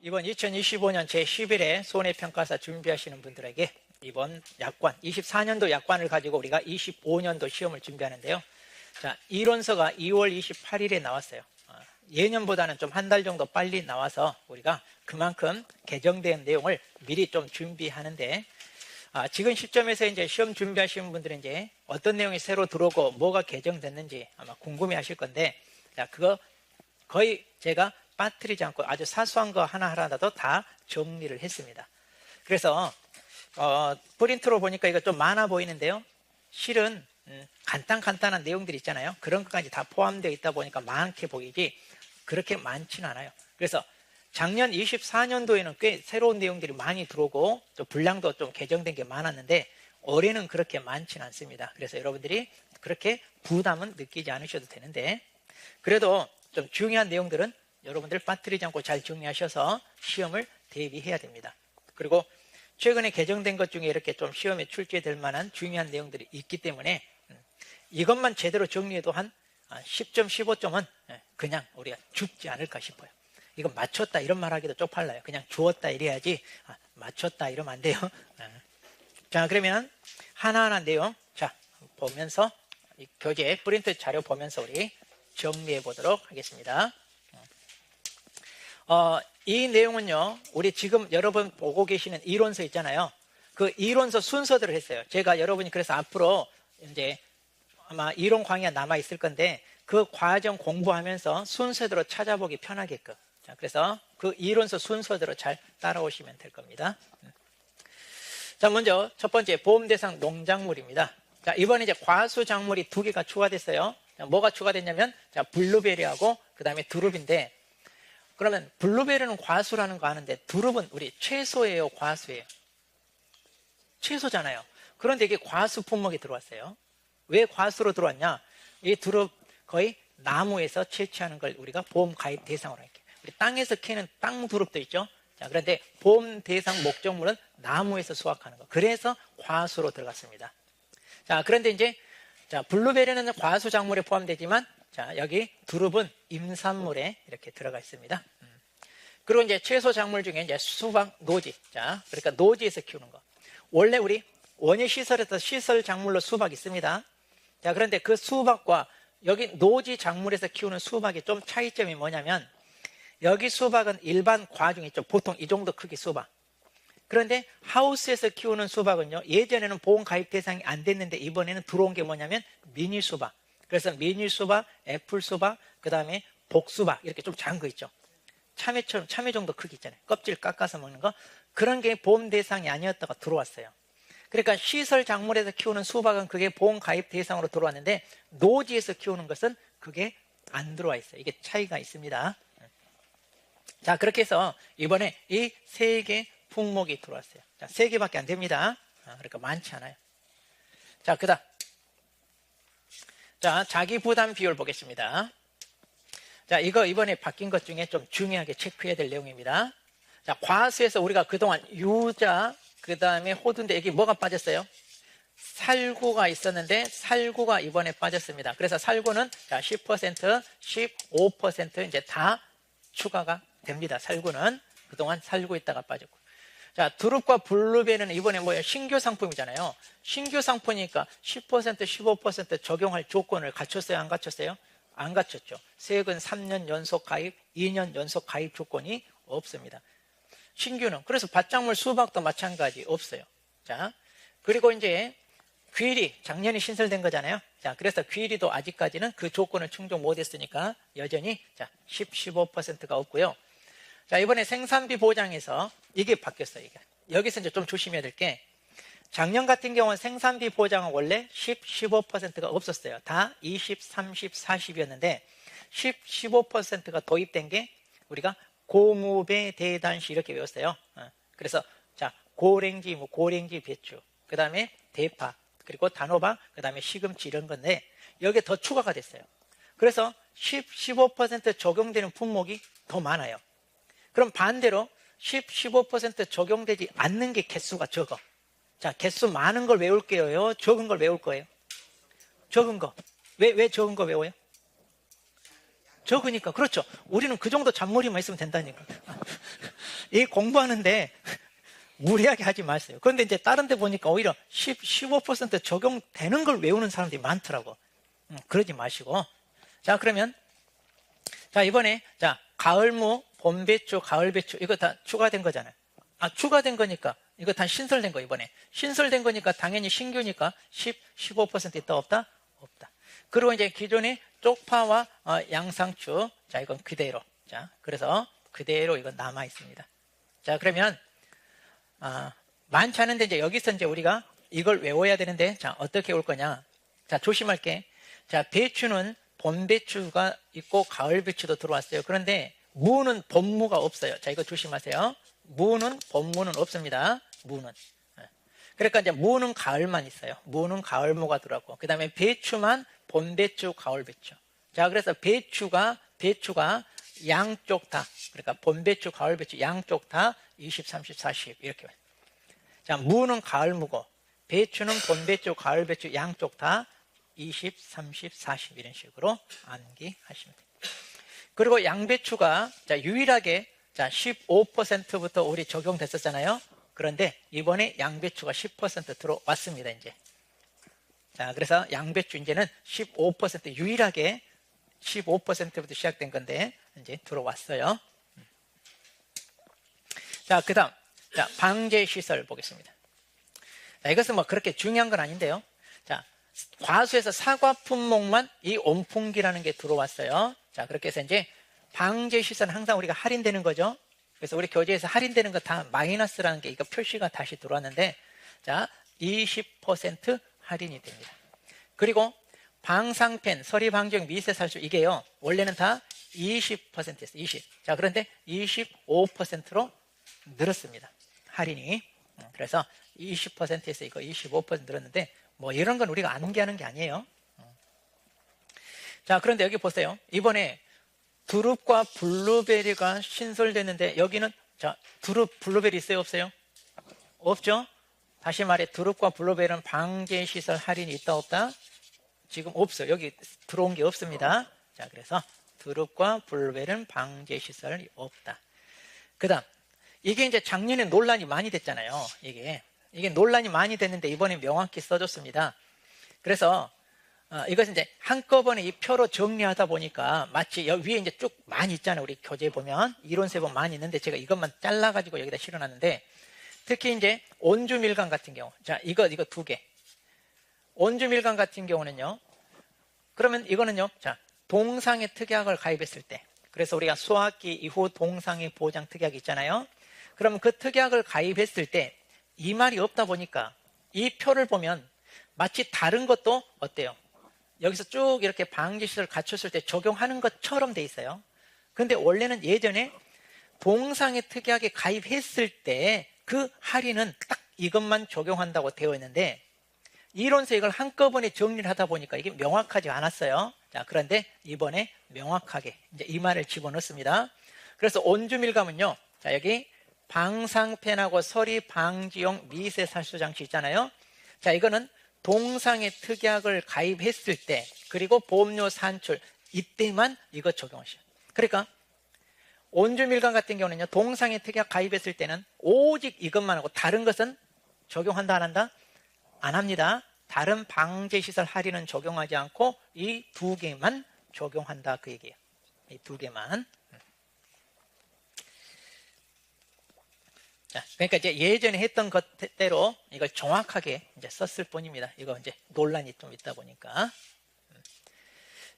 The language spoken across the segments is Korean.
이번 2025년 제11회 손해평가사 준비하시는 분들에게 이번 약관, 24년도 약관을 가지고 우리가 25년도 시험을 준비하는데요. 자, 이론서가 2월 28일에 나왔어요. 예년보다는 좀 한 달 정도 빨리 나와서 우리가 그만큼 개정된 내용을 미리 좀 준비하는데, 지금 시점에서 이제 시험 준비하시는 분들은 이제 어떤 내용이 새로 들어오고 뭐가 개정됐는지 아마 궁금해 하실 건데, 자, 그거 거의 제가 빠뜨리지 않고 아주 사소한 거 하나하나도 다 정리를 했습니다. 그래서 프린트로 보니까 이거 좀 많아 보이는데요. 실은 간단한 내용들이 있잖아요. 그런 것까지 다 포함되어 있다 보니까 많게 보이지 그렇게 많지는 않아요. 그래서 작년 24년도에는 꽤 새로운 내용들이 많이 들어오고 또 분량도 좀 개정된 게 많았는데 올해는 그렇게 많지는 않습니다. 그래서 여러분들이 그렇게 부담은 느끼지 않으셔도 되는데, 그래도 좀 중요한 내용들은 여러분들 빠뜨리지 않고 잘 정리하셔서 시험을 대비해야 됩니다. 그리고 최근에 개정된 것 중에 이렇게 좀 시험에 출제될 만한 중요한 내용들이 있기 때문에 이것만 제대로 정리해도 한 10점, 15점은 그냥 우리가 줍지 않을까 싶어요. 이거 맞췄다 이런 말 하기도 쪽팔려요. 그냥 주었다 이래야지 맞췄다 이러면 안 돼요. 자, 그러면 하나하나 내용 자 보면서 이 교재 프린트 자료 보면서 우리 정리해 보도록 하겠습니다. 이 내용은요, 우리 지금 여러분 보고 계시는 이론서 있잖아요. 그 이론서 순서대로 했어요. 제가 여러분이 그래서 앞으로 이제 아마 이론 강의가 남아 있을 건데 그 과정 공부하면서 순서대로 찾아보기 편하게끔. 자, 그래서 그 이론서 순서대로 잘 따라오시면 될 겁니다. 자, 먼저 첫 번째 보험 대상 농작물입니다. 자, 이번에 이제 과수 작물이 2개가 추가됐어요. 자, 뭐가 추가됐냐면 자, 블루베리하고 그 다음에 두릅인데, 그러면 블루베리는 과수라는 거 아는데 두릅은 우리 채소예요, 과수예요? 채소잖아요. 그런데 이게 과수 품목이 들어왔어요. 왜 과수로 들어왔냐? 이 두릅 거의 나무에서 채취하는 걸 우리가 보험 가입 대상으로 할게요. 우리 땅에서 캐는 땅 두릅도 있죠. 자, 그런데 보험 대상 목적물은 나무에서 수확하는 거. 그래서 과수로 들어갔습니다. 자, 그런데 이제 자, 블루베리는 과수 작물에 포함되지만 자, 여기 두릅은 임산물에 이렇게 들어가 있습니다. 그리고 이제 채소 작물 중에 이제 수박, 노지. 자, 그러니까 노지에서 키우는 거. 원래 우리 원예 시설에서 시설 작물로 수박 있습니다. 자, 그런데 그 수박과 여기 노지 작물에서 키우는 수박의 좀 차이점이 뭐냐면, 여기 수박은 일반 과중 있죠. 보통 이 정도 크기 수박. 그런데 하우스에서 키우는 수박은요, 예전에는 보험 가입 대상이 안 됐는데 이번에는 들어온 게 뭐냐면 미니 수박. 그래서 미니 수박, 애플 수박, 그 다음에 복수박 이렇게 좀 작은 거 있죠. 참외처럼 참외 정도 크기 있잖아요. 껍질 깎아서 먹는 거. 그런 게 보험 대상이 아니었다가 들어왔어요. 그러니까 시설 작물에서 키우는 수박은 그게 보험 가입 대상으로 들어왔는데 노지에서 키우는 것은 그게 안 들어와 있어요. 이게 차이가 있습니다. 자, 그렇게 해서 이번에 이 3개 품목이 들어왔어요. 자, 3개밖에 안 됩니다. 그러니까 많지 않아요. 자, 그다음 자, 자기 부담 비율 보겠습니다. 자, 이거 이번에 바뀐 것 중에 좀 중요하게 체크해야 될 내용입니다. 자, 과수에서 우리가 그동안 유자, 그 다음에 호두인데 여기 뭐가 빠졌어요? 살구가 있었는데 살구가 이번에 빠졌습니다. 그래서 살구는 자, 10%, 15% 이제 다 추가가 됩니다. 살구는 그동안 살고 있다가 빠졌고. 자, 두릅과 블루베리는 이번에 뭐예요? 신규 상품이잖아요. 신규 상품이니까 10%, 15% 적용할 조건을 갖췄어요? 안 갖췄어요? 안 갖췄죠. 세액은 3년 연속 가입, 2년 연속 가입 조건이 없습니다. 신규는. 그래서 밭작물 수박도 마찬가지 없어요. 자, 그리고 이제 귀리, 작년에 신설된 거잖아요. 자, 그래서 귀리도 아직까지는 그 조건을 충족 못했으니까 여전히 자, 10, 15%가 없고요. 자, 이번에 생산비 보장에서 이게 바뀌었어요. 이게. 여기서 이제 좀 조심해야 될 게, 작년 같은 경우는 생산비 보장은 원래 10, 15%가 없었어요. 다 20, 30, 40이었는데 10, 15%가 도입된 게 우리가 고무배 대단시 이렇게 외웠어요. 그래서 자, 고랭지, 고랭지 배추, 그 다음에 대파, 그리고 단호박, 그 다음에 시금치 이런 건데 여기에 더 추가가 됐어요. 그래서 10, 15% 적용되는 품목이 더 많아요. 그럼 반대로 10, 15% 적용되지 않는 게 개수가 적어. 자, 개수 많은 걸 외울게요? 적은 걸 외울 거예요? 적은 거. 왜 적은 거 외워요? 적으니까. 그렇죠. 우리는 그 정도 잔머리만 있으면 된다니까. 이 공부하는데 무리하게 하지 마세요. 그런데 이제 다른 데 보니까 오히려 15% 적용되는 걸 외우는 사람들이 많더라고. 그러지 마시고. 자, 그러면 자, 이번에 자, 가을무, 봄배추, 가을배추 이거 다 추가된 거잖아요. 추가된 거니까 이거 다 신설된 거. 이번에 신설된 거니까 당연히 신규니까 15% 있다 없다? 없다. 그리고 이제 기존의 쪽파와 양상추, 자, 이건 그대로. 자, 그래서 그대로 이건 남아 있습니다. 자, 그러면 많지 않은데 이제 여기서 이제 우리가 이걸 외워야 되는데, 자, 어떻게 올 거냐? 자, 조심할게. 자, 배추는 봄배추가 있고 가을배추도 들어왔어요. 그런데 무는 봄무가 없어요. 자, 이거 조심하세요. 무는 봄무는 없습니다. 무는. 그러니까 이제 무는 가을만 있어요. 무는 가을무가 들어왔고, 그 다음에 배추만 봄배추, 가을배추. 자, 그래서 배추가 양쪽 다, 그러니까 봄배추, 가을배추 양쪽 다 20, 30, 40 이렇게. 자, 무는 가을무고, 배추는 봄배추, 가을배추 양쪽 다 20, 30, 40 이런 식으로 암기하시면 됩니다. 그리고 양배추가 자, 유일하게 자, 15%부터 우리 적용됐었잖아요. 그런데 이번에 양배추가 10% 들어왔습니다, 이제. 자, 그래서 양배추 이제는 15% 유일하게 15%부터 시작된 건데 이제 들어왔어요. 자, 그다음 자, 방제 시설 보겠습니다. 자, 이것은 뭐 그렇게 중요한 건 아닌데요. 자, 과수에서 사과 품목만 이 온풍기라는 게 들어왔어요. 자, 그렇게 해서 이제 방제 시설은 항상 우리가 할인되는 거죠. 그래서 우리 교재에서 할인되는 거 다 마이너스라는 게 이거 표시가 다시 들어왔는데, 자, 20% 할인이 됩니다. 그리고 방상펜, 서리방정, 미세살수 이게요, 원래는 다 20%였어요. 20. 자, 그런데 25%로 늘었습니다. 할인이. 그래서 20%에서 이거 25% 늘었는데, 뭐 이런 건 우리가 암기하는 게 아니에요. 자, 그런데 여기 보세요. 이번에 두릅과 블루베리가 신설됐는데 여기는 자, 두릅, 블루베리 있어요, 없어요? 없죠? 다시 말해 두릅과 블루베리는 방제시설 할인이 있다 없다? 지금 없어요. 여기 들어온 게 없습니다. 자, 그래서 두릅과 블루베리는 방제시설이 없다. 그 다음 이게 이제 작년에 논란이 많이 됐잖아요. 이게 논란이 많이 됐는데 이번에 명확히 써줬습니다. 그래서 이것은 이제 한꺼번에 이 표로 정리하다 보니까 마치 여기 위에 이제 쭉 많이 있잖아요. 우리 교재에 보면 이론세 보면 많이 있는데 제가 이것만 잘라가지고 여기다 실어놨는데, 특히 이제 온주밀감 같은 경우, 자, 이거 두 개. 온주밀감 같은 경우는요, 그러면 이거는요, 자, 동상의 특약을 가입했을 때, 그래서 우리가 수학기 이후 동상의 보장 특약이 있잖아요. 그러면 그 특약을 가입했을 때 이 말이 없다 보니까 이 표를 보면 마치 다른 것도 어때요? 여기서 쭉 이렇게 방지시설을 갖췄을 때 적용하는 것처럼 돼 있어요. 근데 원래는 예전에 동상의 특약에 가입했을 때 그 할인은 딱 이것만 적용한다고 되어 있는데, 이론서 이걸 한꺼번에 정리를 하다 보니까 이게 명확하지 않았어요. 자, 그런데 이번에 명확하게 이제 이 말을 집어넣습니다. 그래서 온주밀감은요, 자, 여기 방상펜하고 서리 방지용 미세살수 장치 있잖아요. 자, 이거는 동상의 특약을 가입했을 때, 그리고 보험료 산출 이때만 이거 적용하셔요. 그러니까 온주밀감 같은 경우는요, 동상의 특약 가입했을 때는 오직 이것만 하고 다른 것은 적용한다 안 한다? 안 합니다. 다른 방제시설 할인은 적용하지 않고 이 두 개만 적용한다, 그 얘기예요. 이 두 개만. 자, 그러니까 이제 예전에 했던 것대로 이걸 정확하게 이제 썼을 뿐입니다. 이거 이제 논란이 좀 있다 보니까.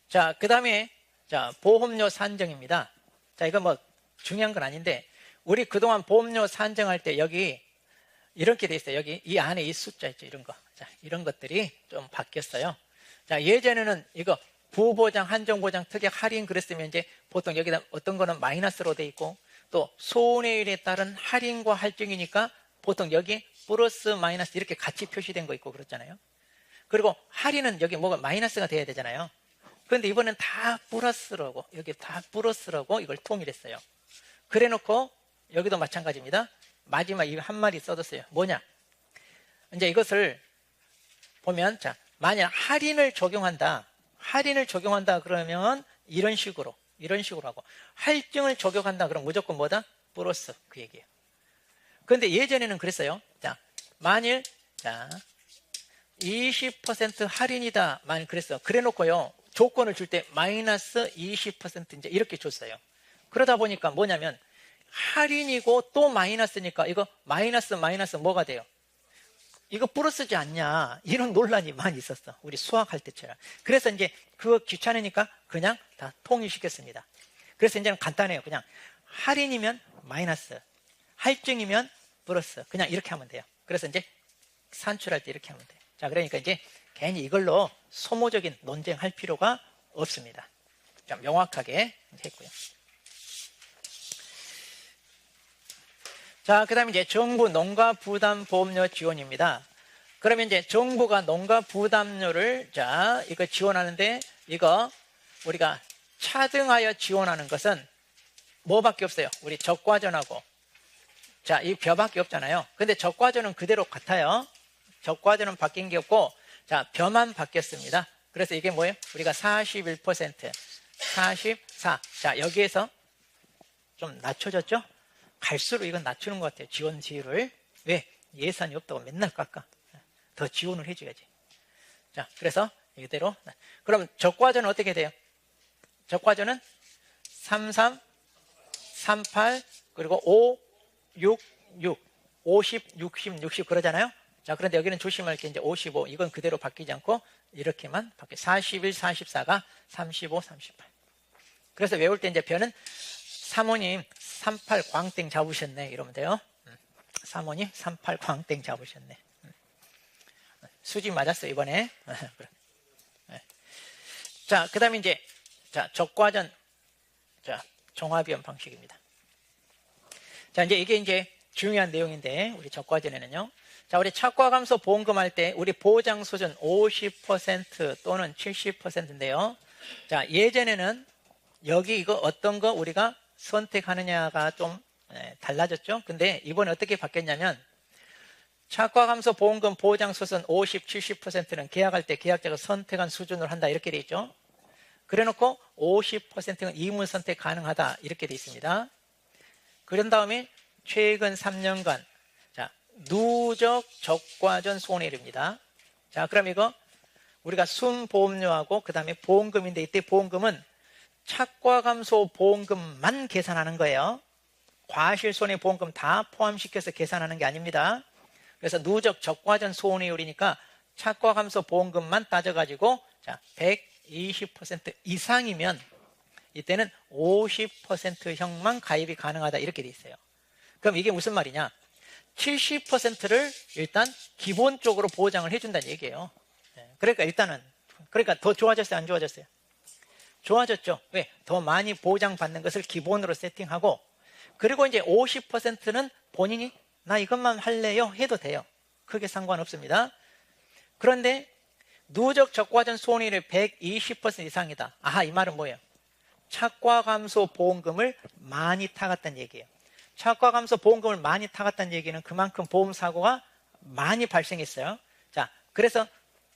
자, 그 다음에 자, 보험료 산정입니다. 자, 이거 뭐 중요한 건 아닌데, 우리 그동안 보험료 산정할 때 여기 이렇게 돼 있어요. 여기 이 안에 이 숫자 있죠, 이런 거. 자, 이런 것들이 좀 바뀌었어요. 자, 예전에는 이거 부보장, 한정보장, 특약 할인 그랬으면 이제 보통 여기다 어떤 거는 마이너스로 돼 있고, 또 손해율에 따른 할인과 할증이니까 보통 여기 플러스 마이너스 이렇게 같이 표시된 거 있고 그렇잖아요. 그리고 할인은 여기 뭐가 마이너스가 돼야 되잖아요. 그런데 이번엔 다 플러스라고, 여기 다 플러스라고 이걸 통일했어요. 그래 놓고 여기도 마찬가지입니다. 마지막 이 한 마디 써뒀어요. 뭐냐? 이제 이것을 보면, 자, 만약 할인을 적용한다 그러면 이런 식으로 이런 식으로 하고 할증을 적용한다 그럼 무조건 뭐다? 플러스 그 얘기예요. 그런데 예전에는 그랬어요. 자, 만일 자 20% 할인이다 만일 그랬어. 그래 놓고요. 조건을 줄 때 마이너스 20% 이제 이렇게 줬어요. 그러다 보니까 뭐냐면 할인이고 또 마이너스니까 이거 마이너스 뭐가 돼요? 이거 플러스지 않냐 이런 논란이 많이 있었어. 우리 수학할 때처럼. 그래서 이제 그거 귀찮으니까 그냥 다 통일시켰습니다. 그래서 이제는 간단해요. 그냥 할인이면 마이너스, 할증이면 플러스 그냥 이렇게 하면 돼요. 그래서 이제 산출할 때 이렇게 하면 돼요. 자, 그러니까 이제 괜히 이걸로 소모적인 논쟁할 필요가 없습니다. 자, 명확하게 했고요. 자, 그 다음에 이제 정부 농가 부담 보험료 지원입니다. 그러면 이제 정부가 농가 부담료를 자, 이거 지원하는데 이거 우리가 차등하여 지원하는 것은 뭐밖에 없어요? 우리 적과전하고 자, 이 벼밖에 없잖아요. 근데 적과전은 그대로 같아요. 적과전은 바뀐 게 없고 자, 벼만 바뀌었습니다. 그래서 이게 뭐예요? 우리가 41%, 44. 자, 여기에서 좀 낮춰졌죠? 갈수록 이건 낮추는 것 같아요. 지원 비율을. 왜? 예산이 없다고 맨날 깎아. 더 지원을 해줘야지. 자, 그래서 이대로. 그럼 적과전은 어떻게 돼요? 적과전은 33, 38, 그리고 5, 6, 6, 50, 60 그러잖아요. 자, 그런데 여기는 조심할 게 이제 55. 이건 그대로 바뀌지 않고 이렇게만 바뀌어요. 41, 44가 35, 38. 그래서 외울 때 이제 벼는 사모님 38 광땡 잡으셨네 이러면 돼요. 사모님 38 광땡 잡으셨네. 수지 맞았어요 이번에. 자, 그 다음에 이제 자, 적과전 자, 종합위험 방식입니다. 자, 이게 이제 중요한 내용인데 우리 적과전에는요. 자, 우리 착과감소 보험금 할 때 우리 보장 수준 50% 또는 70%인데요. 자, 예전에는 여기 이거 어떤 거 우리가 선택하느냐가 좀 달라졌죠. 근데 이번에 어떻게 바뀌었냐면 착과감소 보험금 보장 수준 50, 70%는 계약할 때 계약자가 선택한 수준으로 한다 이렇게 돼 있죠. 그래놓고 50%는 이문 선택 가능하다 이렇게 돼 있습니다. 그런 다음에 최근 3년간 자, 누적 적과전 손해율입니다. 자, 그럼 이거 우리가 순보험료하고 그 다음에 보험금인데 이때 보험금은 착과감소 보험금만 계산하는 거예요. 과실손해보험금 다 포함시켜서 계산하는 게 아닙니다. 그래서 누적 적과전 손해율이니까 착과감소 보험금만 따져가지고 자, 120% 이상이면 이때는 50%형만 가입이 가능하다 이렇게 돼 있어요. 그럼 이게 무슨 말이냐? 70%를 일단 기본적으로 보장을 해준다는 얘기예요. 그러니까 일단은 그러니까 더 좋아졌어요, 안 좋아졌어요? 좋아졌죠. 왜? 더 많이 보장받는 것을 기본으로 세팅하고 그리고 이제 50%는 본인이 나 이것만 할래요 해도 돼요. 크게 상관없습니다. 그런데 누적 적과전 손해율이 120% 이상이다. 아하, 이 말은 뭐예요? 착과감소 보험금을 많이 타갔다는 얘기예요. 착과감소 보험금을 많이 타갔다는 얘기는 그만큼 보험사고가 많이 발생했어요. 자, 그래서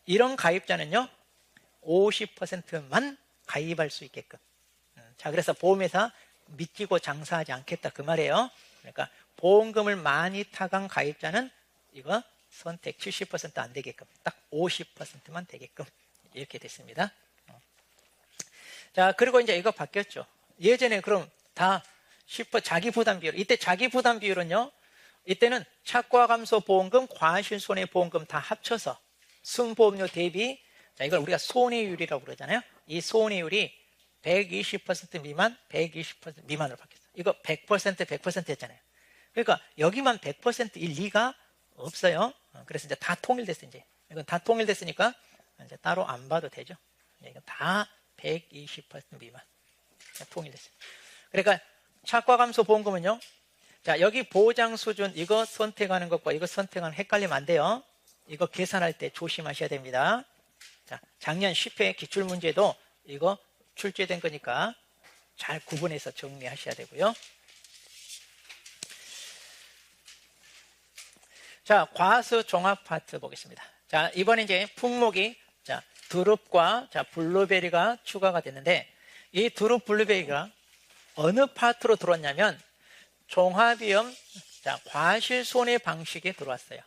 이런 가입자는요 50%만 가입할 수 있게끔. 자, 그래서 보험회사 믿기고 장사하지 않겠다 그 말이에요. 그러니까 보험금을 많이 타간 가입자는 이거 선택 70% 안 되게끔 딱 50%만 되게끔 이렇게 됐습니다. 자, 그리고 이제 이거 바뀌었죠. 예전에 그럼 다 10% 자기 부담 비율. 이때 자기 부담 비율은요. 이때는 착과감소 보험금, 과실손해보험금 다 합쳐서 순보험료 대비 자, 이걸 우리가 손해율이라고 그러잖아요. 이 손해율이 120% 미만, 120% 미만으로 바뀌었어요. 이거 100%, 100% 했잖아요. 그러니까 여기만 100%일 리가 없어요. 그래서 이제 다 통일됐어요. 이제 이건 다 통일됐으니까 이제 따로 안 봐도 되죠. 이건 다 120% 미만 통일됐어요. 그러니까 착과감소 보험금은요. 자, 여기 보장 수준 이거 선택하는 것과 이거 선택하는 헷갈리면 안 돼요. 이거 계산할 때 조심하셔야 됩니다. 자, 작년 10회 기출문제도 이거 출제된 거니까 잘 구분해서 정리하셔야 되고요. 자, 과수 종합 파트 보겠습니다. 자, 이번에 이제 품목이 자, 두릅과 자, 블루베리가 추가가 됐는데 이 두릅 블루베리가 어느 파트로 들어왔냐면 종합위험 과실 손해 방식에 들어왔어요.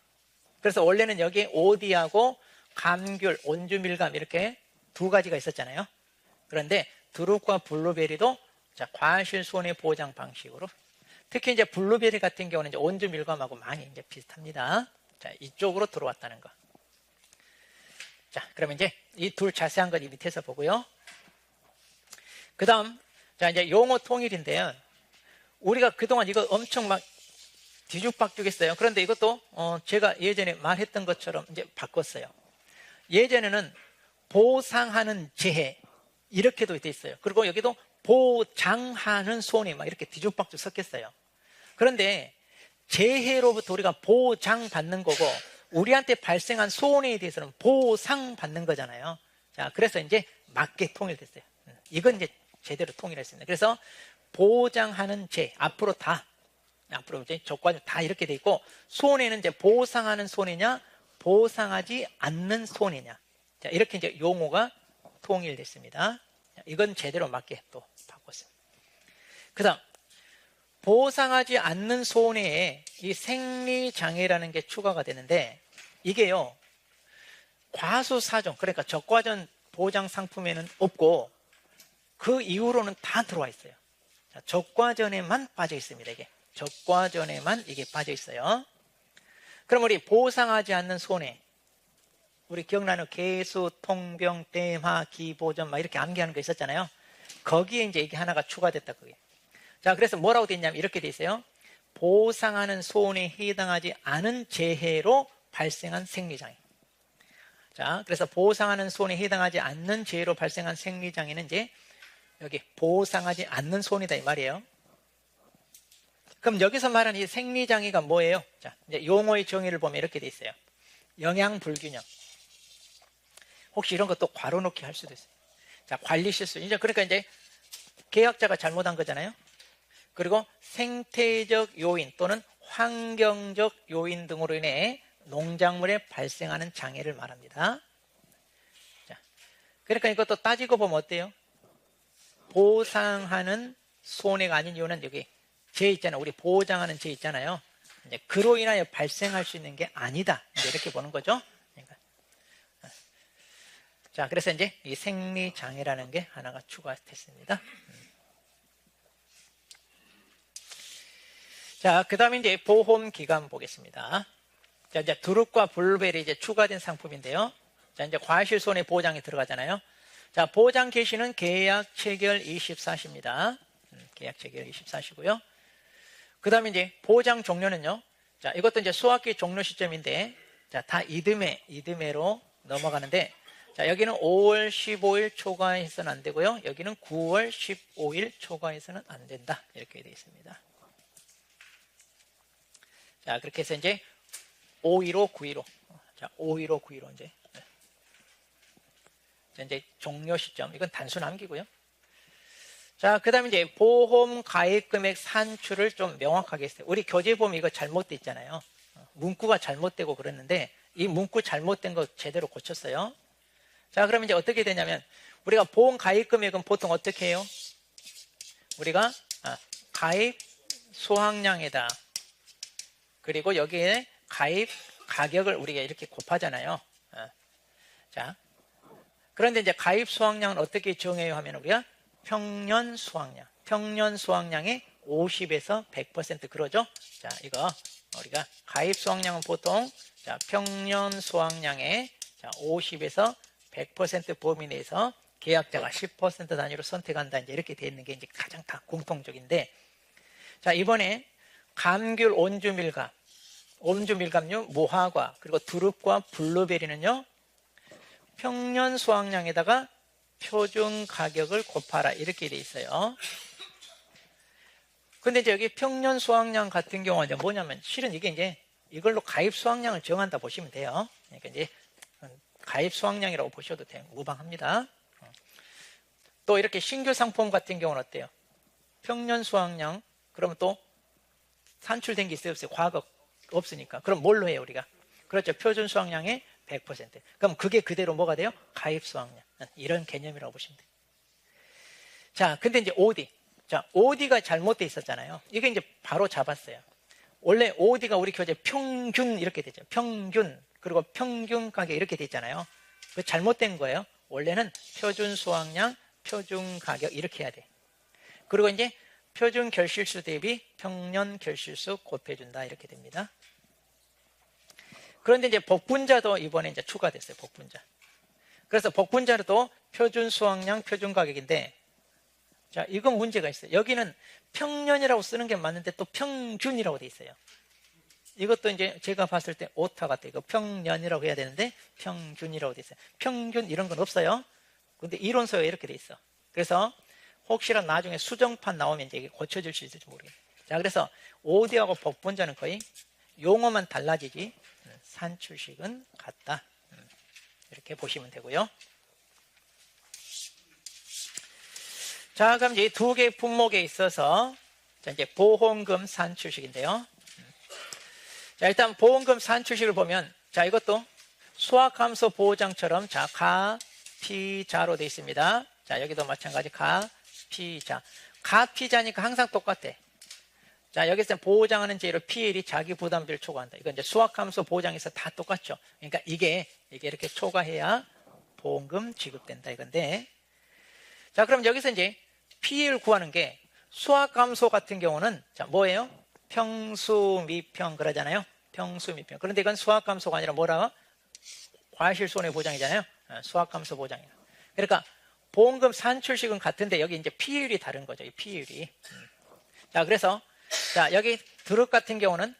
그래서 원래는 여기 오디하고 감귤, 온주밀감 이렇게 두 가지가 있었잖아요. 그런데 두릅과 블루베리도 과실 손해 보장 방식으로, 특히 이제 블루베리 같은 경우는 이제 온주밀감하고 많이 이제 비슷합니다. 자, 이쪽으로 들어왔다는 거. 자, 그러면 이제 이 둘 자세한 건 이 밑에서 보고요. 그 다음, 자, 이제 용어 통일인데요. 우리가 그동안 이거 엄청 막 뒤죽박죽했어요. 그런데 이것도 제가 예전에 말했던 것처럼 이제 바꿨어요. 예전에는 보상하는 재해 이렇게도 돼 있어요. 그리고 여기도 보장하는 손해 막 이렇게 뒤죽박죽 섞였어요. 그런데 재해로부터 우리가 보장받는 거고 우리한테 발생한 손해에 대해서는 보상받는 거잖아요. 자, 그래서 이제 맞게 통일됐어요. 이건 이제 제대로 통일했습니다. 그래서 보장하는 재 앞으로 이제 조건이 다 이렇게 돼 있고, 손해는 이제 보상하는 손해냐 보상하지 않는 손해냐, 자, 이렇게 이제 용어가 통일됐습니다. 이건 제대로 맞게 또 바꿨습니다. 그 다음, 보상하지 않는 손해에 이 생리장애라는 게 추가가 되는데, 이게요 과수사종, 그러니까 적과전 보장 상품에는 없고 그 이후로는 다 들어와 있어요. 자, 적과전에만 빠져 있습니다. 이게 적과전에만 이게 빠져 있어요. 그럼 우리 보상하지 않는 손해, 우리 기억나는 개수, 통병, 땜하, 기보전 막 이렇게 암기하는 거 있었잖아요. 거기에 이제 이게 하나가 추가됐다. 그게. 자, 그래서 뭐라고 돼 있냐면 이렇게 돼 있어요. 보상하는 손해에 해당하지 않은 재해로 발생한 생리장애. 자, 그래서 보상하는 손해에 해당하지 않는 재해로 발생한 생리장애는 이제 여기 보상하지 않는 손해다 이 말이에요. 그럼 여기서 말하는 이 생리장애가 뭐예요? 자, 이제 용어의 정의를 보면 이렇게 돼 있어요. 영양불균형. 혹시 이런 것도 괄호 넣기 할 수도 있어요. 자, 관리 실수. 이제 그러니까 이제 계약자가 잘못한 거잖아요. 그리고 생태적 요인 또는 환경적 요인 등으로 인해 농작물에 발생하는 장애를 말합니다. 자, 그러니까 이것도 따지고 보면 어때요? 보상하는 손해가 아닌 이유는 여기 재 있잖아요. 우리 보장하는 재 있잖아요. 이제 그로 인하여 발생할 수 있는 게 아니다. 이제 이렇게 보는 거죠. 그러니까. 자, 그래서 이제 이 생리장애라는 게 하나가 추가됐습니다. 자, 그 다음에 이제 보험기간 보겠습니다. 자, 이제 두릅과 블루베리 이제 추가된 상품인데요. 자, 이제 과실손해 보장에 들어가잖아요. 자, 보장 개시는 계약 체결 24시입니다. 계약 체결 24시고요. 그 다음에 이제 보장 종료는요. 자, 이것도 이제 수확기 종료 시점인데, 자, 다 이듬해로 넘어가는데, 자, 여기는 5월 15일 초과해서는 안 되고요. 여기는 9월 15일 초과해서는 안 된다. 이렇게 되어 있습니다. 자, 그렇게 해서 이제 515, 915. 자, 515, 915 이제 종료 시점. 이건 단순 암기고요. 자, 그 다음에 이제 보험 가입 금액 산출을 좀 명확하게 했어요. 우리 교재보면 이거 잘못돼 있잖아요. 문구가 잘못되고 그랬는데 이 문구 잘못된 거 제대로 고쳤어요. 자, 그러면 이제 어떻게 되냐면 우리가 보험 가입 금액은 보통 어떻게 해요? 우리가 가입 수확량에다 그리고 여기에 가입 가격을 우리가 이렇게 곱하잖아요. 자, 그런데 이제 가입 수확량은 어떻게 정해요 하면 우리가 평년 수확량의 50에서 100% 그러죠. 자, 이거 우리가 가입 수확량은 보통 자, 평년 수확량의 50에서 100% 범위 내에서 계약자가 10% 단위로 선택한다. 이제 이렇게 되어 있는 게 이제 가장 다 공통적인데, 자, 이번에 감귤, 온주밀감류, 무화과, 그리고 두릅과 블루베리는요, 평년 수확량에다가 표준 가격을 곱하라. 이렇게 돼 있어요. 근데 이제 여기 평년 수확량 같은 경우는 이제 뭐냐면, 실은 이게 이제 이걸로 가입 수확량을 정한다 보시면 돼요. 그러니까 이제 가입 수확량이라고 보셔도 돼요. 무방합니다. 또 이렇게 신규 상품 같은 경우는 어때요? 평년 수확량, 그러면 또 산출된 게 있어요? 없어요? 과거 없으니까. 그럼 뭘로 해요, 우리가? 그렇죠. 표준 수확량의 100%. 그럼 그게 그대로 뭐가 돼요? 가입 수확량. 이런 개념이라고 보시면 돼요. 자, 근데 이제 OD. 자, OD가 잘못돼 있었잖아요. 이게 이제 바로 잡았어요. 원래 OD가 우리 교재 평균 이렇게 되죠. 평균. 그리고 평균 가격 이렇게 돼 있잖아요. 그 잘못된 거예요. 원래는 표준 수확량, 표준 가격 이렇게 해야 돼. 그리고 이제 표준 결실수 대비 평년 결실수 곱해준다 이렇게 됩니다. 그런데 이제 복분자도 이번에 이제 추가됐어요. 복분자. 그래서 복분자도 표준 수확량, 표준 가격인데, 자, 이건 문제가 있어요. 여기는 평년이라고 쓰는 게 맞는데 또 평균이라고 돼 있어요. 이것도 이제 제가 봤을 때 오타 같아요. 이거 평년이라고 해야 되는데 평균이라고 돼 있어요. 평균 이런 건 없어요. 근데 이론서에 이렇게 돼 있어. 그래서 혹시나 나중에 수정판 나오면 이제 이게 고쳐질 수 있을지 모르겠어요. 자, 그래서 OD하고 복분자는 거의 용어만 달라지지 산출식은 같다. 이렇게 보시면 되고요. 자, 그럼 이제 두 개의 품목에 있어서 자, 이제 보험금 산출식인데요. 자, 일단 보험금 산출식을 보면, 자, 이것도 수학함수 보호장처럼 자, 가, 피, 자로 되어 있습니다. 자, 여기도 마찬가지 가, 피, 자. 가, 피, 자니까 항상 똑같아. 자, 여기서 보호장하는 제로 PL이 자기 부담비를 초과한다. 이건 이제 수학함수 보호장에서 다 똑같죠. 그러니까 이게 이렇게 초과해야 보험금 지급된다 이건데. 자, 그럼 여기서 이제 PL 구하는 게 수학함수 같은 경우는 자, 뭐예요? 평수 미평 그러잖아요. 평수 미평. 그런데 이건 수학함수가 아니라 뭐라고? 과실손해보장이잖아요. 수학함수 보장이에요. 그러니까 보험금 산출식은 같은데 여기 이제 PL이 다른 거죠. 이 PL이. 자, 그래서 자, 여기 드럽 같은 경우는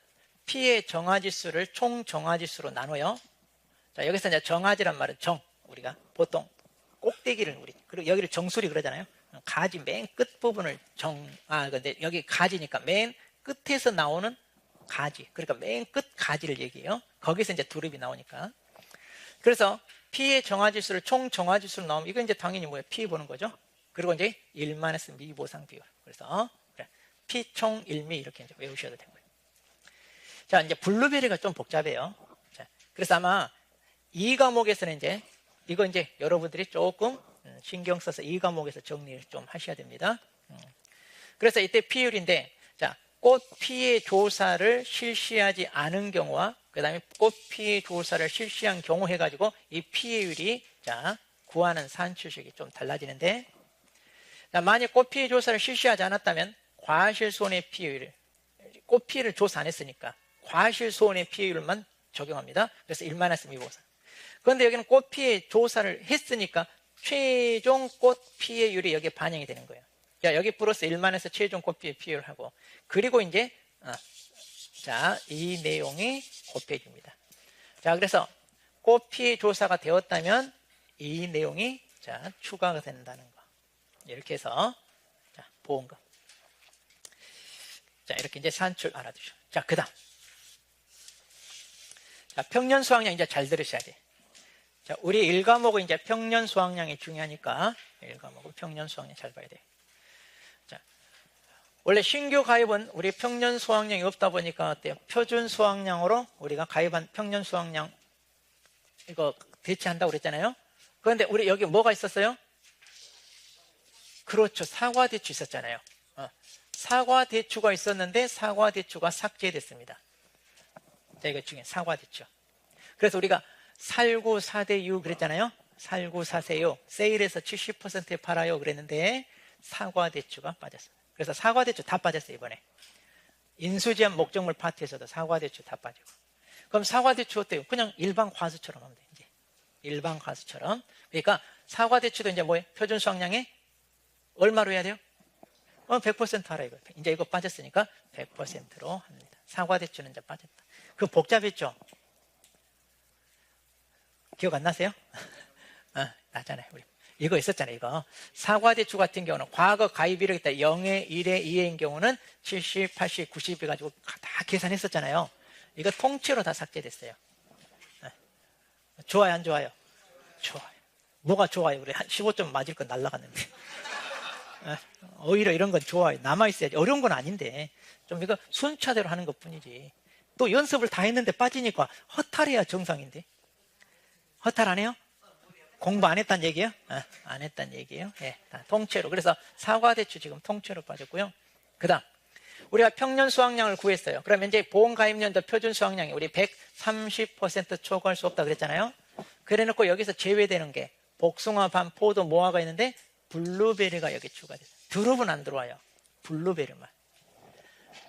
P의 정화지수를 총 정화지수로 나눠요. 자, 여기서 이제 정화지란 말은 우리가 보통 꼭대기를 그리고 여기를 정수리 그러잖아요. 가지 맨 끝 부분을 근데 여기 가지니까 맨 끝에서 나오는 가지. 그러니까 맨 끝 가지를 얘기해요. 거기서 이제 두릅이 나오니까. 그래서 P의 정화지수를 총 정화지수로 나오면 이건 이제 당연히 뭐예요? P 보는 거죠. 그리고 이제 1-, 미보상 비율. 그래서 P 총 1미 이렇게 이제 외우셔도 되고요. 자, 이제 블루베리가 좀 복잡해요. 자, 그래서 아마 이 과목에서는 이거 여러분들이 조금 신경 써서 이 과목에서 정리를 좀 하셔야 됩니다. 그래서 이때 피율인데, 자, 꽃 피해 조사를 실시하지 않은 경우와 그 다음에 꽃 피해 조사를 실시한 경우 해가지고 이 피해율이 자, 구하는 산출식이 좀 달라지는데, 자, 만약 꽃 피해 조사를 실시하지 않았다면 과실손해 피해율, 꽃 피해를 조사 안 했으니까 과실손해 피해율만 적용합니다. 그래서 1-, 미보상. 그런데 여기는 꽃 피해 조사를 했으니까 최종 꽃 피해율이 여기에 반영이 되는 거예요. 자, 여기 플러스 1만에서 최종 꽃 피해 피해율하고, 그리고 이제 자, 이 내용이 곱해집니다. 자, 그래서 꽃 피해 조사가 되었다면 이 내용이 자, 추가가 된다는 거. 이렇게 해서 자, 보험금. 자, 이렇게 이제 산출 알아두죠. 자, 그다음. 자, 평년 수확량 이제 잘 들으셔야 돼. 자, 우리 1과목은 이제 평년 수확량이 중요하니까 1과목은 평년 수확량 잘 봐야 돼. 자, 원래 신규 가입은 우리 평년 수확량이 없다 보니까 어때요? 표준 수확량으로 우리가 가입한 평년 수확량 이거 대체한다고 그랬잖아요. 그런데 우리 여기 뭐가 있었어요? 그렇죠. 사과대추 있었잖아요. 사과대추가 있었는데 사과대추가 삭제됐습니다. 자, 이거 중에 사과대추. 그래서 우리가 살구 4대유 그랬잖아요. 살구 4세요. 세일해서 70%에 팔아요 그랬는데 사과대추가 빠졌어요. 그래서 사과대추 다 빠졌어요 이번에. 인수지원 목적물 파트에서도 사과대추 다 빠지고. 그럼 사과대추 어때요? 그냥 일반 과수처럼 하면 돼요. 이제 일반 과수처럼. 그러니까 사과대추도 이제 뭐예요? 표준 수확량에 얼마로 해야 돼요? 100% 하라 이거. 이제 이거 빠졌으니까 100%로 합니다. 사과대추는 이제 빠졌다. 그거 복잡했죠? 기억 안 나세요? 나잖아요. 우리 이거 있었잖아요. 이거 사과대추 같은 경우는 과거 가입이력이 있다 0에 1에 2회인 경우는 70, 80, 90 해가지고 다 계산했었잖아요. 이거 통째로 다 삭제됐어요. 좋아요, 안 좋아요? 좋아요. 뭐가 좋아요? 우리 한 15점 맞을 건 날라갔는데. 오히려 이런 건 좋아요. 남아있어야지. 어려운 건 아닌데 좀 이거 순차대로 하는 것 뿐이지. 또 연습을 다 했는데 빠지니까 허탈해야 정상인데. 허탈 안 해요? 공부 안 했단 얘기예요? 안 했단 얘기예요. 예, 통째로. 그래서 사과, 대추 지금 통째로 빠졌고요. 그 다음 우리가 평년 수확량을 구했어요. 그러면 이제 보험가입년도 표준 수확량이 우리 130% 초과할 수 없다 그랬잖아요. 그래놓고 여기서 제외되는 게 복숭아, 밤, 포도, 무화과 있는데 블루베리가 여기 추가돼요. 드룹은 안 들어와요. 블루베리만.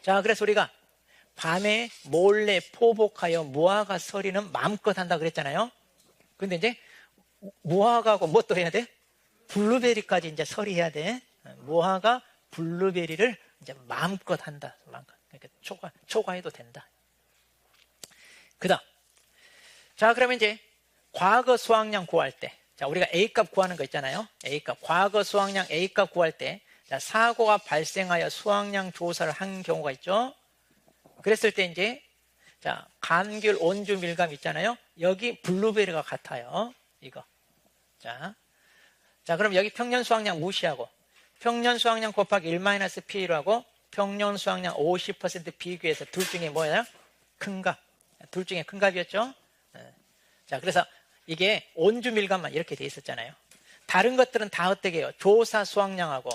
자, 그래서 우리가 밤에 몰래 포복하여 무화과 서리는 마음껏 한다 그랬잖아요. 근데 이제 무화과하고 뭐 또 해야 돼? 블루베리까지 이제 서리해야 돼. 무화과, 블루베리를 이제 마음껏 한다. 마음껏. 그러니까 초과해도 된다. 그 다음. 자, 그러면 이제 과거 수확량 구할 때. 자, 우리가 A값 구하는 거 있잖아요. A값. 과거 수확량 A값 구할 때. 자, 사고가 발생하여 수확량 조사를 한 경우가 있죠. 그랬을 때 이제, 자, 감귤, 온주, 밀감 있잖아요. 여기 블루베리가 같아요. 이거. 자, 그럼 여기 평년 수확량 무시하고, 평년 수확량 곱하기 1-P1 하고, 평년 수확량 50% 비교해서 둘 중에 뭐예요? 큰 값. 둘 중에 큰 값이었죠? 자, 그래서 이게 온주 밀감만 이렇게 돼 있었잖아요. 다른 것들은 다 어떻게 해요? 조사 수확량하고,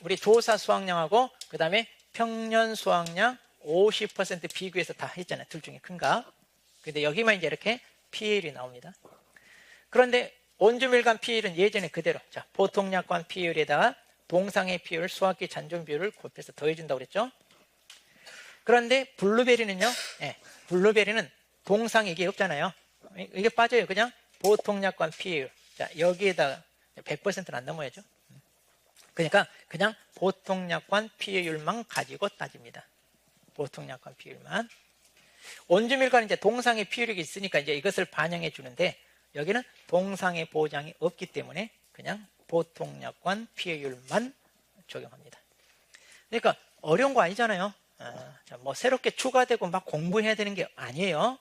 우리 조사 수확량하고, 그 다음에 평년 수확량 50% 비교해서 다 했잖아요. 둘 중에 큰 값. 근데 여기만 이제 이렇게 PL이 나옵니다. 그런데 온주밀감 PL은 예전에 그대로. 자, 보통약관 PL에다가 동상의 비율, 수확기 잔존 비율을 곱해서 더해준다고 그랬죠? 그런데 블루베리는요, 블루베리는 동상 이게 없잖아요. 이게 빠져요. 그냥 보통약관 비율. 자, 여기에다가 100%는 안 넘어야죠. 그러니까 그냥 보통약관 비율만 가지고 따집니다. 보통약관 비율만. 온주밀가는 이제 동상의 비율이 있으니까 이제 이것을 반영해 주는데 여기는 동상의 보장이 없기 때문에 그냥 보통약관 비율만 적용합니다. 그러니까 어려운 거 아니잖아요. 자, 뭐 새롭게 추가되고 막 공부해야 되는 게 아니에요.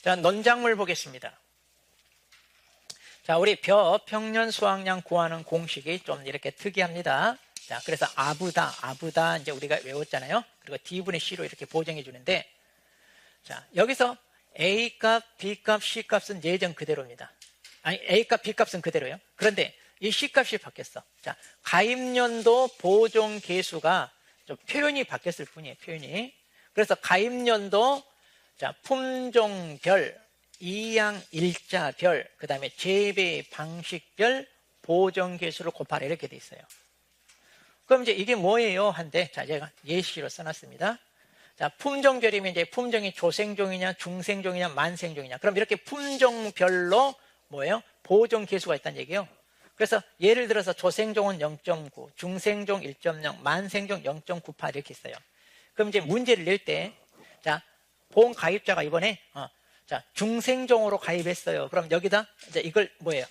자, 논작물 보겠습니다. 자, 우리 평년 수확량 구하는 공식이 좀 이렇게 특이합니다. 자, 그래서 아부다 이제 우리가 외웠잖아요. 그리고 D분의 C로 이렇게 보정해 주는데, 자, 여기서 A값, B값, C값은 예전 그대로입니다. 아니, A값, B값은 그대로예요. 그런데 이 C값이 바뀌었어. 자, 가입년도 보존 개수가 좀 표현이 바뀌었을 뿐이에요. 표현이. 그래서 가입년도, 자, 품종별, 이양 일자별, 그 다음에 재배 방식별 보존 개수를 곱하라 이렇게 돼 있어요. 그럼 이제 이게 뭐예요? 한데, 자, 제가 예시로 써놨습니다. 자, 품종별이면 이제 품종이 조생종이냐, 중생종이냐, 만생종이냐. 그럼 이렇게 품종별로 뭐예요? 보존 개수가 있다는 얘기예요. 그래서 예를 들어서 조생종은 0.9, 중생종 1.0, 만생종 0.98 이렇게 있어요. 그럼 이제 문제를 낼 때, 자, 보험 가입자가 이번에, 자, 중생종으로 가입했어요. 그럼 여기다 이제 이걸 뭐예요?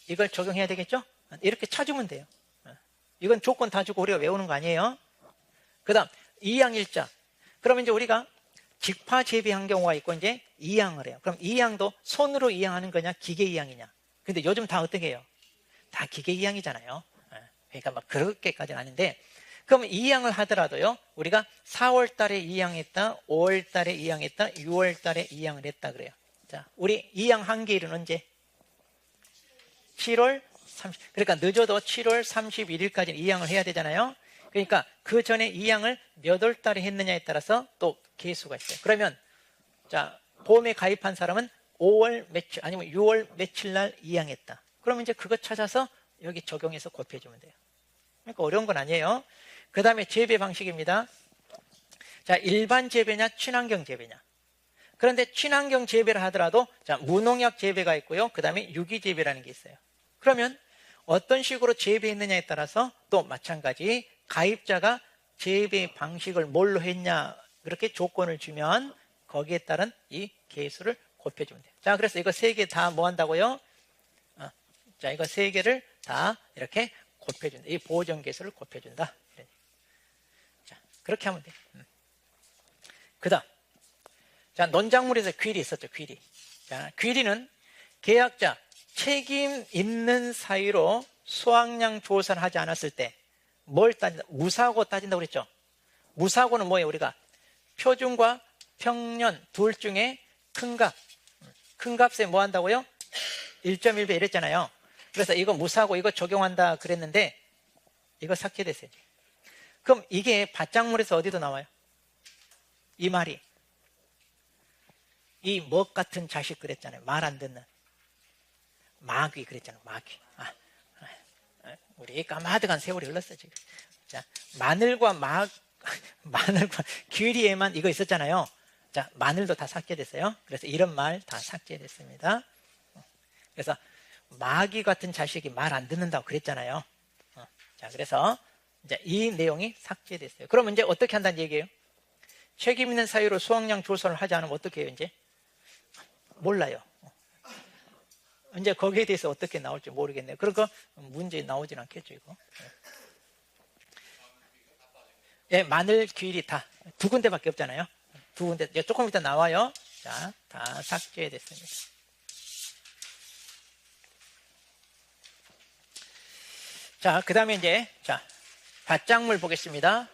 이걸 적용해야 되겠죠? 이렇게 찾으면 돼요. 이건 조건 다 주고 우리가 외우는 거 아니에요? 그 다음, 이양일자. 그러면 이제 우리가 직파 재배한 경우가 있고 이제 이양을 해요. 그럼 이양도 손으로 이양하는 거냐, 기계 이양이냐? 근데 요즘 다 어떻게 해요? 다 기계 이양이잖아요. 그러니까 막 그렇게까지는 아닌데, 그러면 이양을 하더라도요, 우리가 4월 달에 이양했다, 5월 달에 이양했다, 6월 달에 이양을 했다 그래요. 자, 우리 이양 한기일은 언제? 7월 30, 그러니까 늦어도 7월 31일까지 이양을 해야 되잖아요. 그러니까 그 전에 이양을 몇 월 달에 했느냐에 따라서 또 개수가 있어요. 그러면 자, 보험에 가입한 사람은 5월 며칠 아니면 6월 며칠 날 이양했다. 그러면 이제 그거 찾아서 여기 적용해서 곱해주면 돼요. 그러니까 어려운 건 아니에요. 그 다음에 재배 방식입니다. 자, 일반 재배냐, 친환경 재배냐. 그런데 친환경 재배를 하더라도 자, 무농약 재배가 있고요. 그 다음에 유기 재배라는 게 있어요. 그러면 어떤 식으로 재배했느냐에 따라서 또 마찬가지 가입자가 재배 방식을 뭘로 했냐 그렇게 조건을 주면 거기에 따른 이 개수를 곱해주면 돼요. 자, 그래서 이거 3개 다 뭐 한다고요? 자, 이거 3개를 다 이렇게 곱해준다. 이 보존 개수를 곱해준다. 자, 그렇게 하면 돼요. 그 다음, 자, 논작물에서 귀리 있었죠. 귀리. 자, 귀리는 계약자 책임 있는 사유로 수확량 조사를 하지 않았을 때 뭘 따진다? 무사고 따진다고 그랬죠. 무사고는 뭐예요? 우리가 표준과 평년 둘 중에 큰 값. 큰 값에 뭐 한다고요? 1.1배 이랬잖아요. 그래서 이거 무사고 이거 적용한다 그랬는데 이거 삭제됐어요. 그럼 이게 밭작물에서 어디도 나와요? 이 말이 이 먹 같은 자식 그랬잖아요. 말 안 듣는 마귀 그랬잖아요. 마귀. 우리 까마득한 세월이 흘렀어 지금. 자, 마늘과 마늘과 귀리에만 이거 있었잖아요. 자, 마늘도 다 삭제됐어요. 그래서 이런 말 다 삭제됐습니다. 그래서 마귀 같은 자식이 말 안 듣는다고 그랬잖아요. 자, 그래서 이제 이 내용이 삭제됐어요. 그럼 이제 어떻게 한다는 얘기예요? 책임 있는 사유로 수확량 조사를 하지 않으면 어떻게 해요? 이제 몰라요. 이제 거기에 대해서 어떻게 나올지 모르겠네요. 그러니까 문제 나오진 않겠죠, 이거. 예, 마늘, 귀리 다 두 군데밖에 없잖아요. 두 군데. 조금 이따 나와요. 자, 다 삭제됐습니다. 자, 그 다음에 이제, 자, 밭작물 보겠습니다.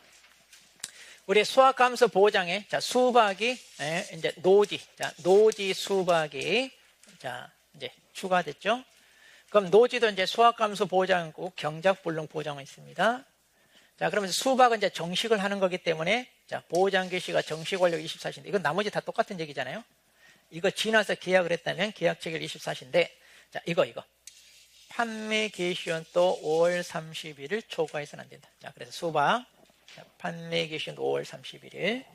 우리 수확감소 보호장에, 자, 수박이, 예, 이제 노지, 자, 노지 수박이, 자, 이제 추가됐죠. 그럼 노지도 이제 수확감소 보호장 있고 경작불능 보호장은 있습니다. 자, 그러면서 수박은 이제 정식을 하는 거기 때문에, 자, 보호장 개시가 정식 완료 24시인데, 이건 나머지 다 똑같은 얘기잖아요. 이거 지나서 계약을 했다면 계약 체결 24시인데, 자, 이거. 판매 개시연 또 5월 31일 초과해서는 안 된다. 자, 그래서 수박, 자, 판매 개시연 5월 31일.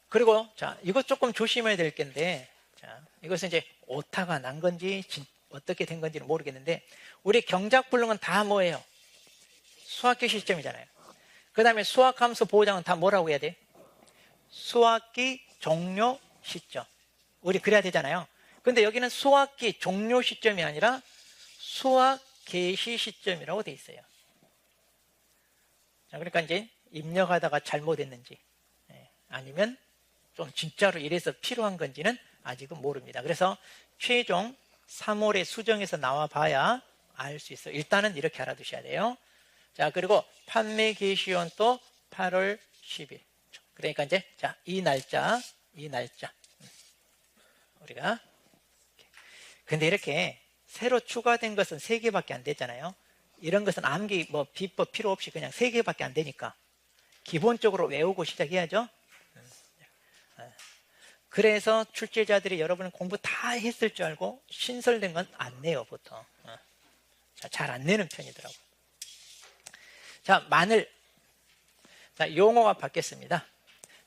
그리고, 자, 이거 조금 조심해야 될 건데, 자, 이것은 이제 오타가 난 건지, 어떻게 된 건지는 모르겠는데, 우리 경작불능은 다 뭐예요? 수확기 시점이잖아요. 그 다음에 수확함수 보호장은 다 뭐라고 해야 돼? 수확기 종료 시점. 우리 그래야 되잖아요. 근데 여기는 수확기 종료 시점이 아니라 수확 개시 시점이라고 돼 있어요. 자, 그러니까 이제 입력하다가 잘못했는지, 아니면 좀 진짜로 이래서 필요한 건지는 아직은 모릅니다. 그래서 최종 3월에 수정해서 나와 봐야 알 수 있어요. 일단은 이렇게 알아두셔야 돼요. 자, 그리고 판매 개시온 또 8월 10일. 그러니까 이제, 자, 이 날짜. 우리가. 근데 이렇게 새로 추가된 것은 3개밖에 안 됐잖아요. 이런 것은 암기, 비법 필요 없이 그냥 3개밖에 안 되니까 기본적으로 외우고 시작해야죠. 그래서 출제자들이 여러분 공부 다 했을 줄 알고 신설된 건 안 내요, 보통. 잘 안 내는 편이더라고요. 자, 마늘. 자, 용어가 바뀌었습니다.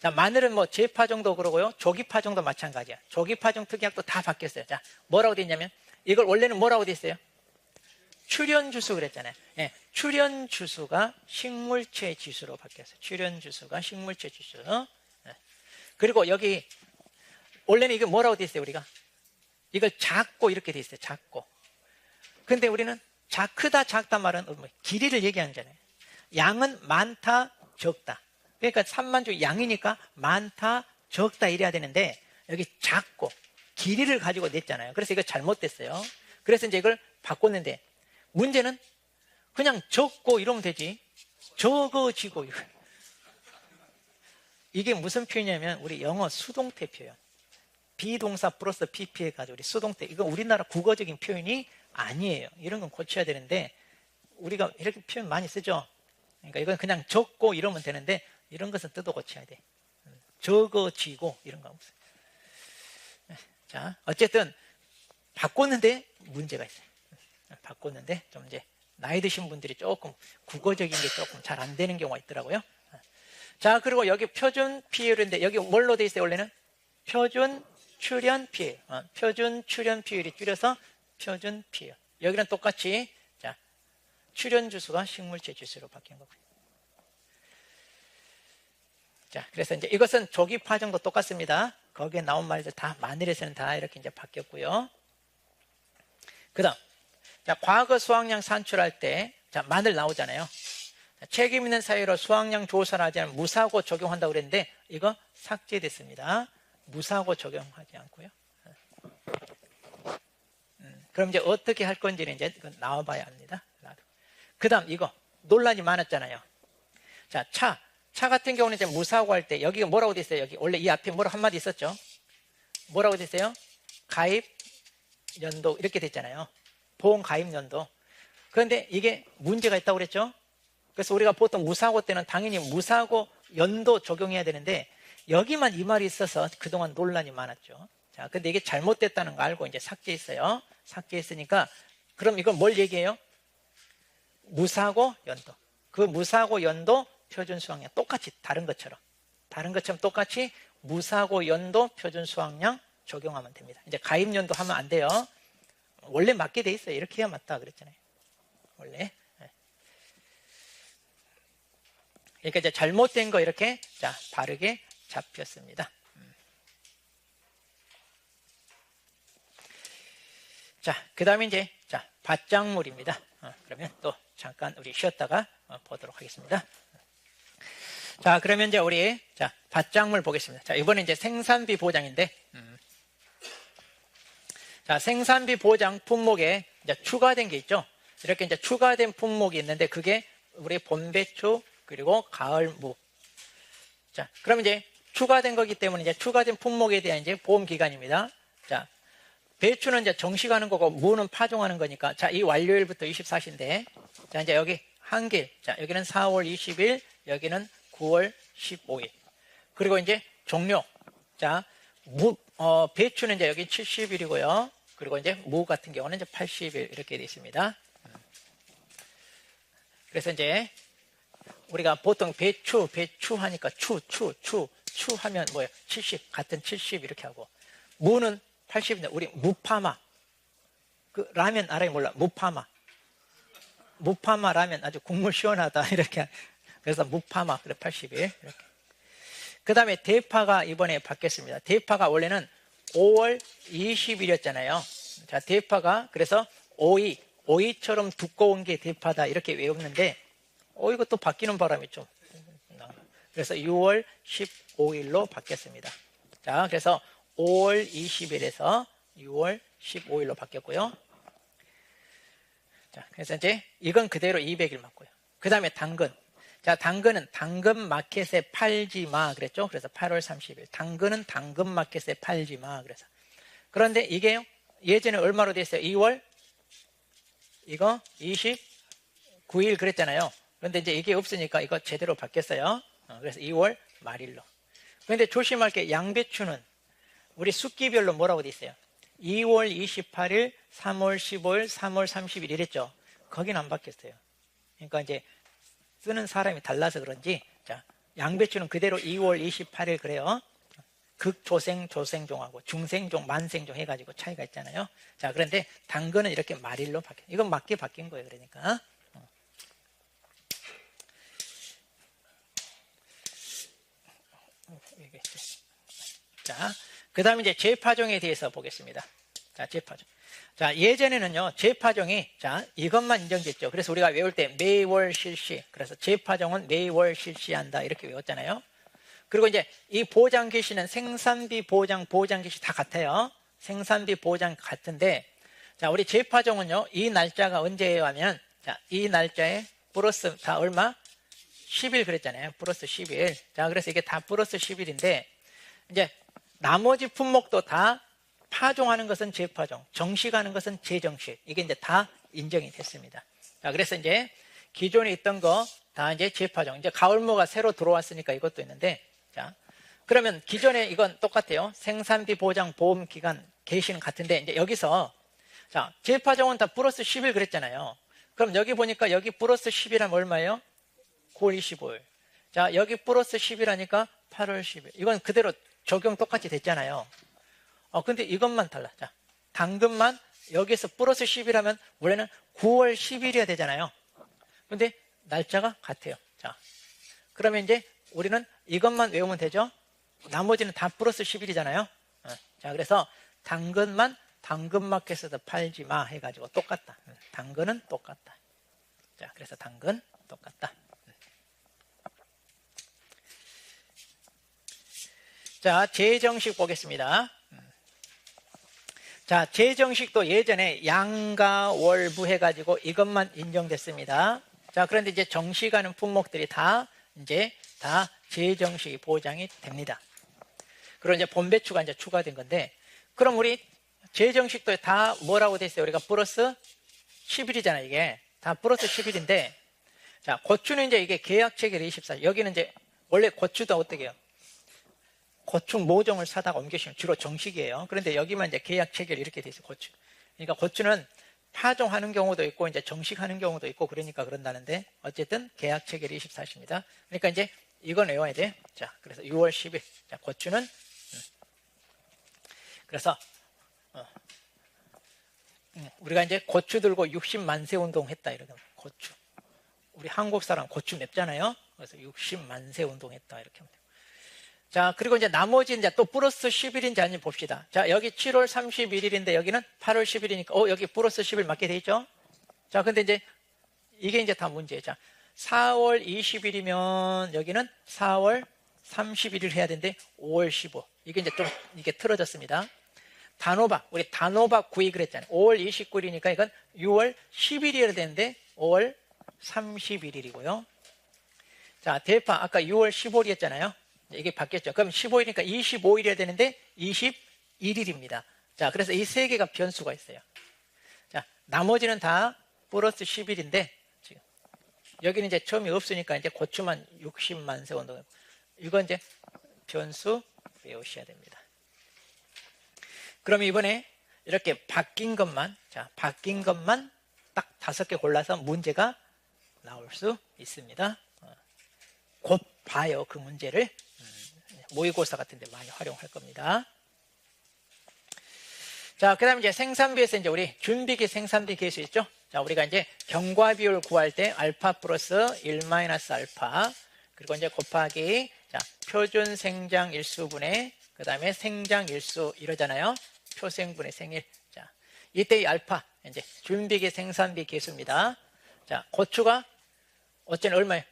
자, 마늘은 뭐 재파종도 그러고요. 조기파종도 마찬가지야. 조기파종 특약도 다 바뀌었어요. 자, 뭐라고 돼 있냐면, 이걸 원래는 뭐라고 돼 있어요? 출현주수 그랬잖아요. 예, 출현주수가 식물체 지수로 바뀌었어요. 출현주수가 식물체 지수. 예. 그리고 여기, 원래는 이게 뭐라고 돼 있어요, 우리가? 이걸 작고 이렇게 돼 있어요, 작고. 근데 우리는 크다, 작다 말은 길이를 얘기하는 거잖아요. 양은 많다, 적다. 그러니까 3만 주 양이니까 많다, 적다 이래야 되는데 여기 작고 길이를 가지고 냈잖아요. 그래서 이거 잘못됐어요. 그래서 이제 이걸 바꿨는데 문제는 그냥 적고 이러면 되지. 적어지고 이게 무슨 표현이냐면 우리 영어 수동태 표현. 비동사 플러스 PP 해가지고 우리 수동태. 이거 우리나라 국어적인 표현이 아니에요. 이런 건 고쳐야 되는데 우리가 이렇게 표현 많이 쓰죠. 그러니까 이건 그냥 적고 이러면 되는데 이런 것은 뜯어 고쳐야 돼. 적어지고 이런 거 없어요. 자, 어쨌든 바꿨는데 문제가 있어요. 바꿨는데 좀 이제 나이 드신 분들이 조금 국어적인 게 조금 잘 안 되는 경우가 있더라고요. 자, 그리고 여기 표준 비율인데 여기 뭘로 돼 있어요? 원래는 표준 출현 비율. 표준 출현 비율이 줄여서 표준 비율. 여기는 똑같이 자, 출현 주수가 식물체 주수로 바뀐 거고요. 자, 그래서 이제 이것은 조기 파종도 똑같습니다. 거기에 나온 말들 다 마늘에서는 다 이렇게 이제 바뀌었고요. 그다음, 자, 과거 수확량 산출할 때, 자, 마늘 나오잖아요. 자, 책임 있는 사유로 수확량 조사를 하지 않으면 무사고 적용한다고 그랬는데 이거 삭제됐습니다. 무사고 적용하지 않고요. 그럼 이제 어떻게 할 건지는 이제 나와봐야 합니다. 그다음 이거 논란이 많았잖아요. 자, 차 같은 경우는 이제 무사고 할 때 여기가 뭐라고 돼 있어요? 여기 원래 이 앞에 뭐라고 한마디 있었죠? 뭐라고 됐어요? 가입 연도 이렇게 됐잖아요. 보험 가입 연도. 그런데 이게 문제가 있다고 그랬죠? 그래서 우리가 보통 무사고 때는 당연히 무사고 연도 적용해야 되는데 여기만 이 말이 있어서 그동안 논란이 많았죠. 자, 근데 이게 잘못됐다는 거 알고 이제 삭제했어요. 삭제했으니까 그럼 이건 뭘 얘기해요? 무사고 연도. 그 무사고 연도 표준 수확량 똑같이 다른 것처럼 똑같이 무사고 연도 표준 수확량 적용하면 됩니다. 이제 가입 연도 하면 안 돼요. 원래 맞게 돼 있어요. 이렇게 해야 맞다 그랬잖아요. 원래. 그러니까 이제 잘못된 거 이렇게 자 바르게 잡혔습니다. 자, 그 다음에 이제 자 밭작물입니다. 그러면 또 잠깐 우리 쉬었다가 보도록 하겠습니다. 자, 그러면 이제 우리 자 밭작물 보겠습니다. 자, 이번에 이제 생산비 보장인데, 자 생산비 보장 품목에 이제 추가된 게 있죠. 이렇게 이제 추가된 품목이 있는데 그게 우리 봄배추 그리고 가을무. 자, 그럼 이제 추가된 거기 때문에 이제 추가된 품목에 대한 이제 보험 기간입니다. 자, 배추는 이제 정식하는 거고 무는 파종하는 거니까 자, 이 완료일부터 24시인데 자, 이제 여기 한길. 자, 여기는 4월 20일, 여기는 9월 15일. 그리고 이제 종료. 자, 배추는 이제 여기 70일이고요. 그리고 이제 무 같은 경우는 이제 80일 이렇게 되어 있습니다. 그래서 이제 우리가 보통 배추 하니까 추 하면 뭐예요? 70, 같은 70 이렇게 하고 무는 80인데 우리 무파마 그 라면 알아요? 몰라? 무파마 라면 아주 국물 시원하다 이렇게 그래서 무파마 그래 80일 이렇게. 그 다음에 대파가 이번에 바뀌었습니다. 대파가 원래는 5월 20일이었잖아요. 자, 대파가 그래서 오이처럼 두꺼운 게 대파다 이렇게 외웠는데 이것도 바뀌는 바람이 좀 그래서 6월 15일로 바뀌었습니다. 자, 그래서 5월 20일에서 6월 15일로 바뀌었고요. 자, 그래서 이제 이건 그대로 200일 맞고요. 그 다음에 당근. 자, 당근은 당근 마켓에 팔지 마 그랬죠. 그래서 8월 30일. 당근은 당근 마켓에 팔지 마 그래서. 그런데 이게요. 예전에 얼마로 돼 있어요? 2월 이거 29일 그랬잖아요. 그런데 이제 이게 없으니까 이거 제대로 바뀌었어요. 그래서 2월 말일로. 그런데 조심할 게 양배추는 우리 숫기별로 뭐라고 돼 있어요? 2월 28일, 3월 15일, 3월 30일 이랬죠. 거긴 안 바뀌었어요. 그러니까 이제 쓰는 사람이 달라서 그런지 자, 양배추는 그대로 2월 28일 그래요. 극조생, 조생종하고 중생종, 만생종 해가지고 차이가 있잖아요. 자, 그런데 당근은 이렇게 말일로 바뀌어요. 이건 맞게 바뀐 거예요. 그러니까. 자, 그 다음에 이제 재파종에 대해서 보겠습니다. 자, 재파종. 자, 예전에는요, 재파종이, 자, 이것만 인정됐죠. 그래서 우리가 외울 때 매월 실시. 그래서 재파종은 매월 실시한다. 이렇게 외웠잖아요. 그리고 이제 이 보장 개시는 생산비 보장 개시 다 같아요. 생산비 보장 같은데, 자, 우리 재파종은요, 이 날짜가 언제예요 하면, 자, 이 날짜에 플러스 다 얼마? 10일 그랬잖아요. 플러스 10일. 자, 그래서 이게 다 플러스 10일인데, 이제 나머지 품목도 다 파종하는 것은 재파종, 정식하는 것은 재정식. 이게 이제 다 인정이 됐습니다. 자, 그래서 이제 기존에 있던 거 다 이제 재파종. 이제 가을무가 새로 들어왔으니까 이것도 있는데, 자, 그러면 기존에 이건 똑같아요. 생산비 보장 보험 기간 개시는 같은데, 이제 여기서 자, 재파종은 다 플러스 10일 그랬잖아요. 그럼 여기 보니까 여기 플러스 10일 하면 얼마예요? 9월 25일. 자, 여기 플러스 10일 하니까 8월 10일. 이건 그대로 적용 똑같이 됐잖아요. 근데 이것만 달라. 자, 당근만 여기서 플러스 10일 하면 원래는 9월 10일이어야 되잖아요. 근데 날짜가 같아요. 자, 그러면 이제 우리는 이것만 외우면 되죠. 나머지는 다 플러스 10일이잖아요. 자, 그래서 당근만 당근마켓에서 팔지 마 해가지고 똑같다. 당근은 똑같다. 자, 그래서 당근 똑같다. 자, 재정식 보겠습니다. 자, 재정식도 예전에 양가월부 해가지고 이것만 인정됐습니다. 자, 그런데 이제 정식하는 품목들이 다 이제 다 재정식이 보장이 됩니다. 그리고 이제 봄배추가 이제 추가된 건데, 그럼 우리 재정식도 다 뭐라고 돼 있어요? 우리가 플러스 11이잖아. 이게 다 플러스 11인데, 자, 고추는 이제 이게 계약 체결 24. 여기는 이제 원래 고추도 어떻게 해요? 고추 모종을 사다가 옮기시면 주로 정식이에요. 그런데 여기만 이제 계약 체결 이렇게 돼 있어요. 고추. 그러니까 고추는 파종하는 경우도 있고 이제 정식하는 경우도 있고 그러니까 그런다는데, 어쨌든 계약 체결 24입니다. 그러니까 이제 이건 외워야 돼. 자, 그래서 6월 10일. 자, 고추는 그래서 우리가 이제 고추 들고 60만세 운동 했다 이러면, 고추, 우리 한국 사람 고추 맵잖아요. 그래서 60만세 운동 했다 이렇게 하면 돼요. 자, 그리고 이제 나머지 이제 또 플러스 10일인지 아닌지 봅시다. 자, 여기 7월 31일인데 여기는 8월 10일이니까 여기 플러스 10일 맞게 돼 있죠. 자, 근데 이제 이게 이제 다 문제예요. 자, 4월 20일이면 여기는 4월 31일 해야 되는데 5월 15. 이게 이제 좀 이게 틀어졌습니다. 단호박, 우리 단호박 구이 그랬잖아요. 5월 29일이니까 이건 6월 10일이어야 되는데 5월 31일이고요. 자, 대파 아까 6월 15일이었잖아요. 이게 바뀌었죠. 그럼 15일이니까 25일이어야 되는데 21일입니다. 자, 그래서 이 세 개가 변수가 있어요. 자, 나머지는 다 플러스 10일인데 지금 여기는 이제 처음이 없으니까 이제 고추만 60만세 운동. 이건 이제 변수 외우셔야 됩니다. 그럼 이번에 이렇게 바뀐 것만, 자, 바뀐 것만 딱 5개 골라서 문제가 나올 수 있습니다. 곧 봐요. 그 문제를 모의고사 같은 데 많이 활용할 겁니다. 자, 그 다음에 이제 생산비에서 이제 우리 준비기 생산비 계수 있죠? 자, 우리가 이제 경과 비율 구할 때 알파 플러스 1 마이너스 알파, 그리고 이제 곱하기, 자, 표준 생장 일수분의, 그 다음에 생장 일수 이러잖아요. 표생분의 생일. 자, 이때 이 알파, 이제 준비기 생산비 계수입니다. 자, 고추가 어쨌든 얼마예요?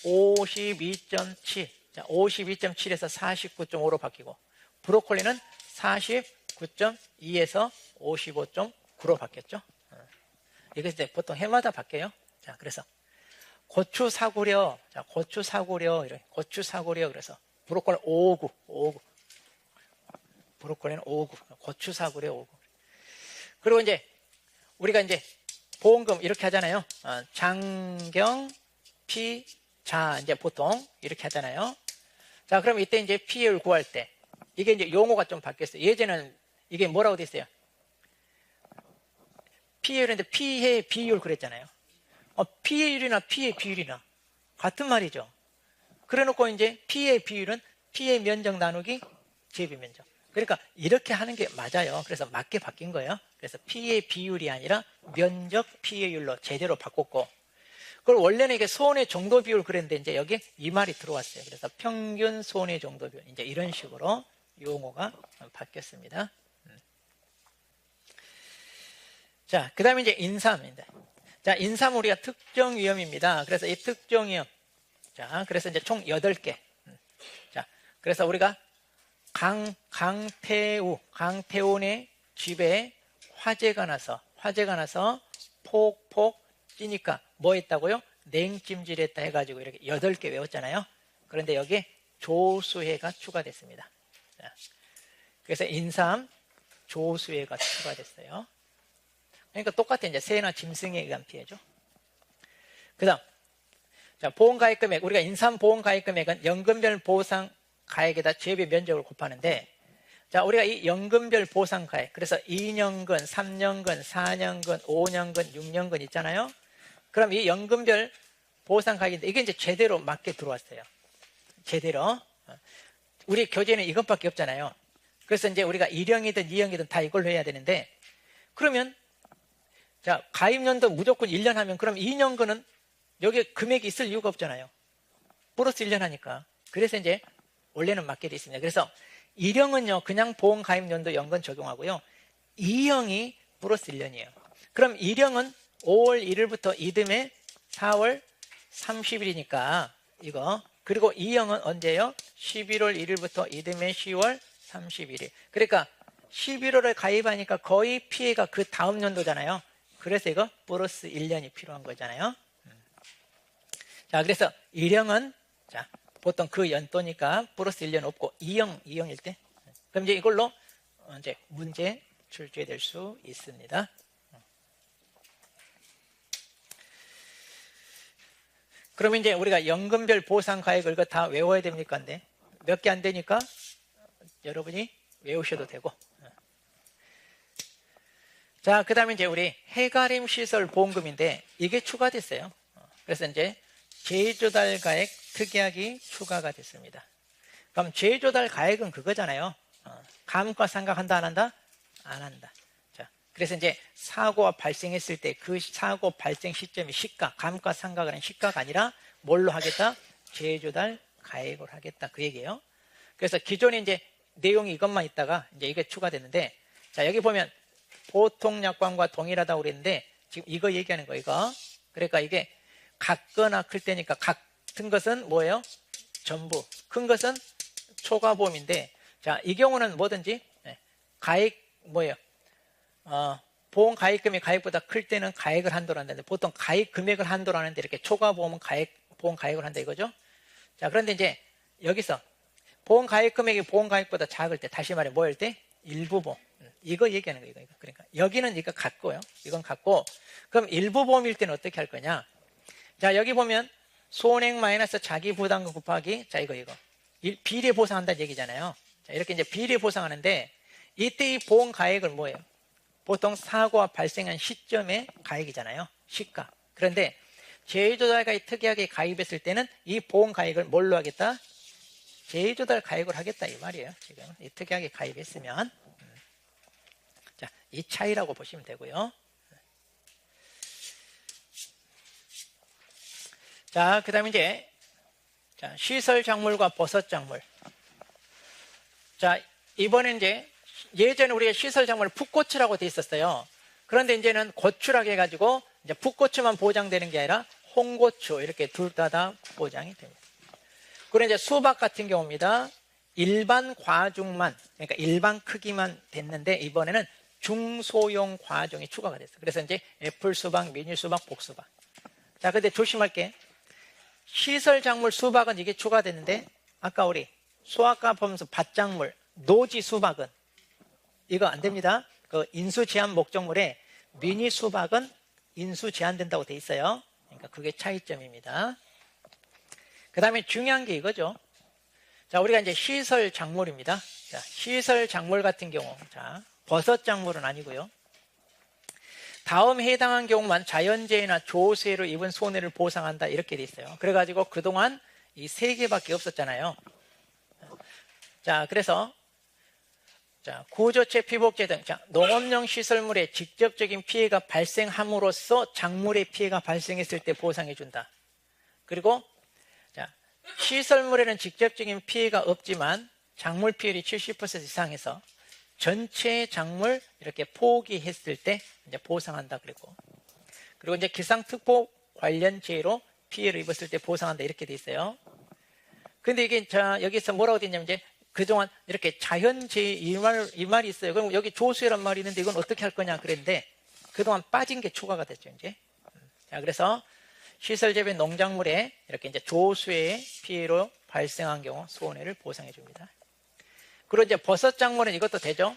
52.7. 자, 52.7에서 49.5로 바뀌고, 브로콜리는 49.2에서 55.9로 바뀌었죠. 이게 이제 보통 해마다 바뀌어요. 자, 그래서 고추 사구려. 자, 고추 사구려. 이런 고추 사구려. 그래서 브로콜리 559. 브로콜리는 559. 고추 사구려 559. 그리고 이제 우리가 이제 보험금 이렇게 하잖아요. 장경, 피, 자, 이제 보통 이렇게 하잖아요. 자, 그럼 이때 이제 피해율 구할 때 이게 이제 용어가 좀 바뀌었어요. 예전에는 이게 뭐라고 돼 있어요? 피해율인데 피해 비율 그랬잖아요. 피해율이나 피해 비율이나 같은 말이죠. 그래 놓고 이제 피해 비율은 피해 면적 나누기 재배 면적. 그러니까 이렇게 하는 게 맞아요. 그래서 맞게 바뀐 거예요. 그래서 피해 비율이 아니라 면적 피해율로 제대로 바꿨고, 그걸 원래는 이게 손해 정도 비율 그랬는데 이제 여기 이 말이 들어왔어요. 그래서 평균 손해 정도 비율, 이제 이런 식으로 용어가 바뀌었습니다. 자, 그 다음에 이제 인삼입니다. 자, 인삼 우리가 특정 위험입니다. 그래서 이 특정 위험. 자, 그래서 이제 총 8개. 자, 그래서 우리가 강태훈의 집에 화재가 나서 폭 찌니까 뭐 했다고요? 냉찜질했다 해가지고 이렇게 8개 외웠잖아요. 그런데 여기에 조수해가 추가됐습니다. 자, 그래서 인삼 조수해가 추가됐어요. 그러니까 똑같아. 이제 새나 짐승에 의한 피해죠. 그 다음, 자, 보험가입 금액. 우리가 인삼 보험가입 금액은 연금별 보상 가액에다 재배 면적을 곱하는데, 자, 우리가 이 연금별 보상 가액, 그래서 2년근, 3년근, 4년근, 5년근, 6년근 있잖아요. 그럼 이 연금별 보상 가액인데 이게 이제 제대로 맞게 들어왔어요. 제대로. 우리 교재는 이것밖에 없잖아요. 그래서 이제 우리가 1형이든 2형이든 다 이걸로 해야 되는데, 그러면 자, 가입연도 무조건 1년 하면 그럼 2년근은 여기에 금액이 있을 이유가 없잖아요. 플러스 1년 하니까. 그래서 이제 원래는 맞게 돼 있습니다. 그래서 1형은요, 그냥 보험 가입연도 연금 적용하고요. 2형이 플러스 1년이에요. 그럼 1형은 5월 1일부터 이듬해 4월 30일이니까 이거. 그리고 2형은 언제요? 11월 1일부터 이듬해 10월 31일. 그러니까 11월에 가입하니까 거의 피해가 그 다음 연도잖아요. 그래서 이거 플러스 1년이 필요한 거잖아요. 자, 그래서 1형은 자, 보통 그 연도니까 플러스 1년 없고 2형일 때. 그럼 이제 이걸로 이제 문제 출제될 수 있습니다. 그러면 이제 우리가 연금별 보상 가액을 이거 다 외워야 됩니까? 근데 몇 개 안 되니까 여러분이 외우셔도 되고. 자, 그 다음에 이제 우리 해가림 시설 보험금인데 이게 추가됐어요. 그래서 이제 재조달 가액 특약이 추가가 됐습니다. 그럼 재조달 가액은 그거잖아요. 감가 상각한다 안 한다? 안 한다. 자, 그래서 이제 사고가 발생했을 때 그 사고 발생 시점이 시가, 감가 상각을 한 시가가 아니라 뭘로 하겠다? 재조달 가액을 하겠다. 그 얘기예요. 그래서 기존에 이제 내용이 이것만 있다가 이제 이게 추가됐는데, 자, 여기 보면 보통 약관과 동일하다고 그랬는데 지금 이거 얘기하는 거예요. 이거. 그러니까 이게 같거나 클 때니까 같은 것은 뭐예요? 전부. 큰 것은 초과보험인데, 자, 이 경우는 뭐든지 가액 뭐예요? 보험 가입금이 가액보다 클 때는 가액을 한도로 한다는데 보통 가입 금액을 한도로 하는데 이렇게 초과보험은 보험 가액을 한다 이거죠. 자, 그런데 이제 여기서 보험 가입 금액이 보험 가액보다 작을 때, 다시 말해 뭐일 때? 일부 보험. 이거 얘기하는 거예요. 이거. 그러니까 여기는 이거 같고요. 이건 같고, 그럼 일부 보험일 때는 어떻게 할 거냐? 자, 여기 보면 손해액 마이너스 자기 부담금 곱하기, 자, 이거 비례 보상한다는 얘기잖아요. 자, 이렇게 이제 비례 보상하는데 이때 이 보험 가액을 뭐예요? 보통 사고가 발생한 시점의 가액이잖아요. 시가. 그런데 재조달가액 특약에 가입했을 때는 이 보험 가액을 뭘로 하겠다? 재조달 가액을 하겠다 이 말이에요. 지금 이 특약에 가입했으면. 자, 이 차이라고 보시면 되고요. 자, 그 다음에 이제 자, 시설 작물과 버섯 작물. 자, 이번에 이제 예전에 우리가 시설 작물을 풋고추라고 돼 있었어요. 그런데 이제는 고추라고 해가지고 이제 풋고추만 보장되는 게 아니라 홍고추 이렇게 둘 다 보장이 됩니다. 그리고 이제 수박 같은 경우입니다. 일반 과중만, 그러니까 일반 크기만 됐는데 이번에는 중소형 과종이 추가가 됐어요. 그래서 이제 애플 수박, 미니 수박, 복수박. 자, 근데 조심할 게 시설 작물 수박은 이게 추가됐는데 아까 우리 수학과 보면서 밭작물, 노지 수박은 이거 안 됩니다. 그 인수 제한 목적물에 미니 수박은 인수 제한된다고 돼 있어요. 그러니까 그게 차이점입니다. 그 다음에 중요한 게 이거죠. 자, 우리가 이제 시설 작물입니다. 자, 시설 작물 같은 경우, 자, 버섯 작물은 아니고요. 다음 해당한 경우만 자연재해나 조세로 입은 손해를 보상한다 이렇게 돼 있어요. 그래가지고 그동안 이 세 개밖에 없었잖아요. 자, 그래서 자, 구조체, 피복제 등 자, 농업용 시설물에 직접적인 피해가 발생함으로써 작물의 피해가 발생했을 때 보상해 준다. 그리고 자, 시설물에는 직접적인 피해가 없지만 작물 피해율이 70% 이상해서 전체 작물 이렇게 포기했을 때 이제 보상한다 그리고 이제 기상특보 관련 재해로 피해를 입었을 때 보상한다 이렇게 돼 있어요. 근데 이게 자 여기서 뭐라고 돼 있냐면 이제 그동안 이렇게 자연재해 이 말이 있어요. 그럼 여기 조수해란 말이 있는데 이건 어떻게 할 거냐 그랬는데 그동안 빠진 게 추가가 됐죠 이제. 자, 그래서 시설 재배 농작물에 이렇게 이제 조수의 피해로 발생한 경우 손해를 보상해 줍니다. 그리고 이제 버섯 작물은 이것도 되죠.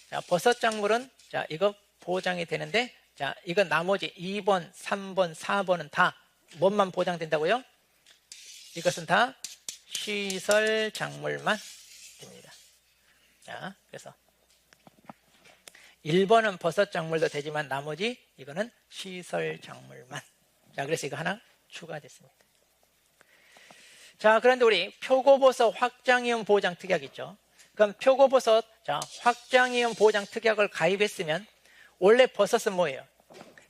자, 버섯 작물은 자, 이거 보장이 되는데 자, 이건 나머지 2번, 3번, 4번은 다 뭔만 보장된다고요? 이것은 다 시설 작물만 됩니다. 자, 그래서 1번은 버섯 작물도 되지만 나머지 이거는 시설 작물만. 자, 그래서 이거 하나 추가됐습니다. 자, 그런데 우리 표고버섯 확장이용 보장 특약 있죠. 그럼 표고버섯 자, 확장이용 보장 특약을 가입했으면 원래 버섯은 뭐예요?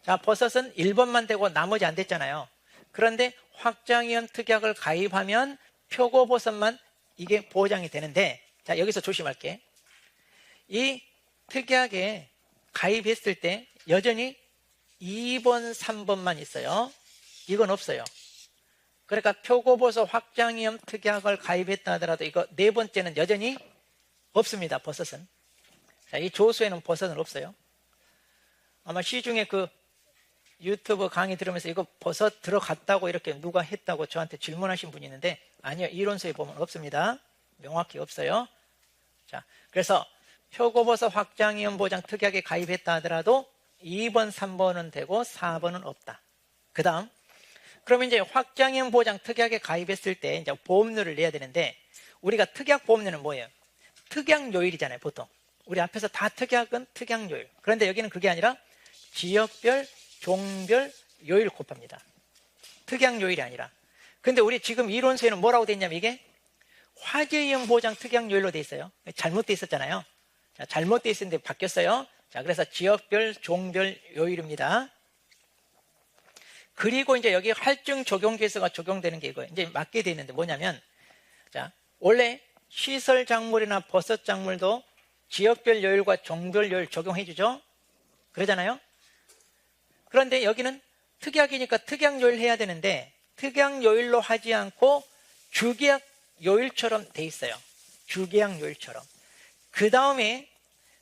자, 버섯은 1번만 되고 나머지 안 됐잖아요. 그런데 확장이용 특약을 가입하면 표고버섯만 이게 보장이 되는데 자, 여기서 조심할게. 이 특약에 가입했을 때 여전히 2번, 3번만 있어요. 이건 없어요. 그러니까 표고버섯 확장이용 특약을 가입했다 하더라도 이거 네 번째는 여전히 없습니다. 버섯은. 자, 이 조수에는 버섯은 없어요. 아마 시중에 그 유튜브 강의 들으면서 이거 버섯 들어갔다고 이렇게 누가 했다고 저한테 질문하신 분이 있는데 아니요. 이론서에 보면 없습니다. 명확히 없어요. 자, 그래서 표고버섯 확장위험 보장 특약에 가입했다 하더라도 2번, 3번은 되고 4번은 없다. 그 다음, 그러면 이제 확장위험 보장 특약에 가입했을 때 이제 보험료를 내야 되는데, 우리가 특약 보험료는 뭐예요? 특약요일이잖아요, 보통. 우리 앞에서 다 특약은 특약요일. 그런데 여기는 그게 아니라 지역별, 종별 요일 곱합니다. 특약요일이 아니라. 근데 우리 지금 이론서에는 뭐라고 돼 있냐면 이게 화재위험 보장 특약요일로 돼 있어요. 잘못돼 있었잖아요. 자, 잘못돼 있었는데 바뀌었어요. 자, 그래서 지역별, 종별 요일입니다. 그리고 이제 여기 할증 적용 개수가 적용되는 게 이거예요. 이제 맞게 돼 있는데 뭐냐면, 자, 원래 시설 작물이나 버섯 작물도 지역별 요일과 종별 요일 적용해 주죠. 그러잖아요. 그런데 여기는 특약이니까 특약 요일 해야 되는데 특약 요일로 하지 않고 주계약 요일처럼 돼 있어요. 주계약 요일처럼. 그 다음에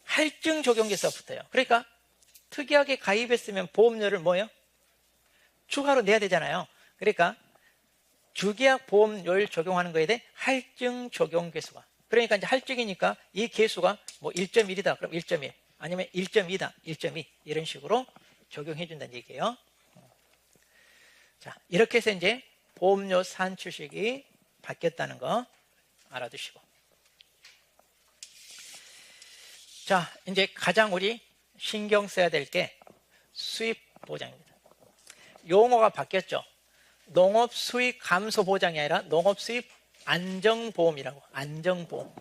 할증 적용 개수가 붙어요. 그러니까 특약에 가입했으면 보험료를 뭐예요? 추가로 내야 되잖아요. 그러니까 주계약 보험료를 적용하는 거에 대해 할증 적용 개수가. 그러니까 이제 할증이니까 이 개수가 뭐 1.1이다. 그럼 1.1. 아니면 1.2다. 1.2. 이런 식으로 적용해 준다는 얘기예요. 자, 이렇게 해서 이제 보험료 산출식이 바뀌었다는 거 알아두시고. 자, 이제 가장 우리 신경 써야 될 게 수입 보장입니다. 용어가 바뀌었죠. 농업 수익 감소 보장이 아니라 농업 수입 안정보험이라고. 안정보험.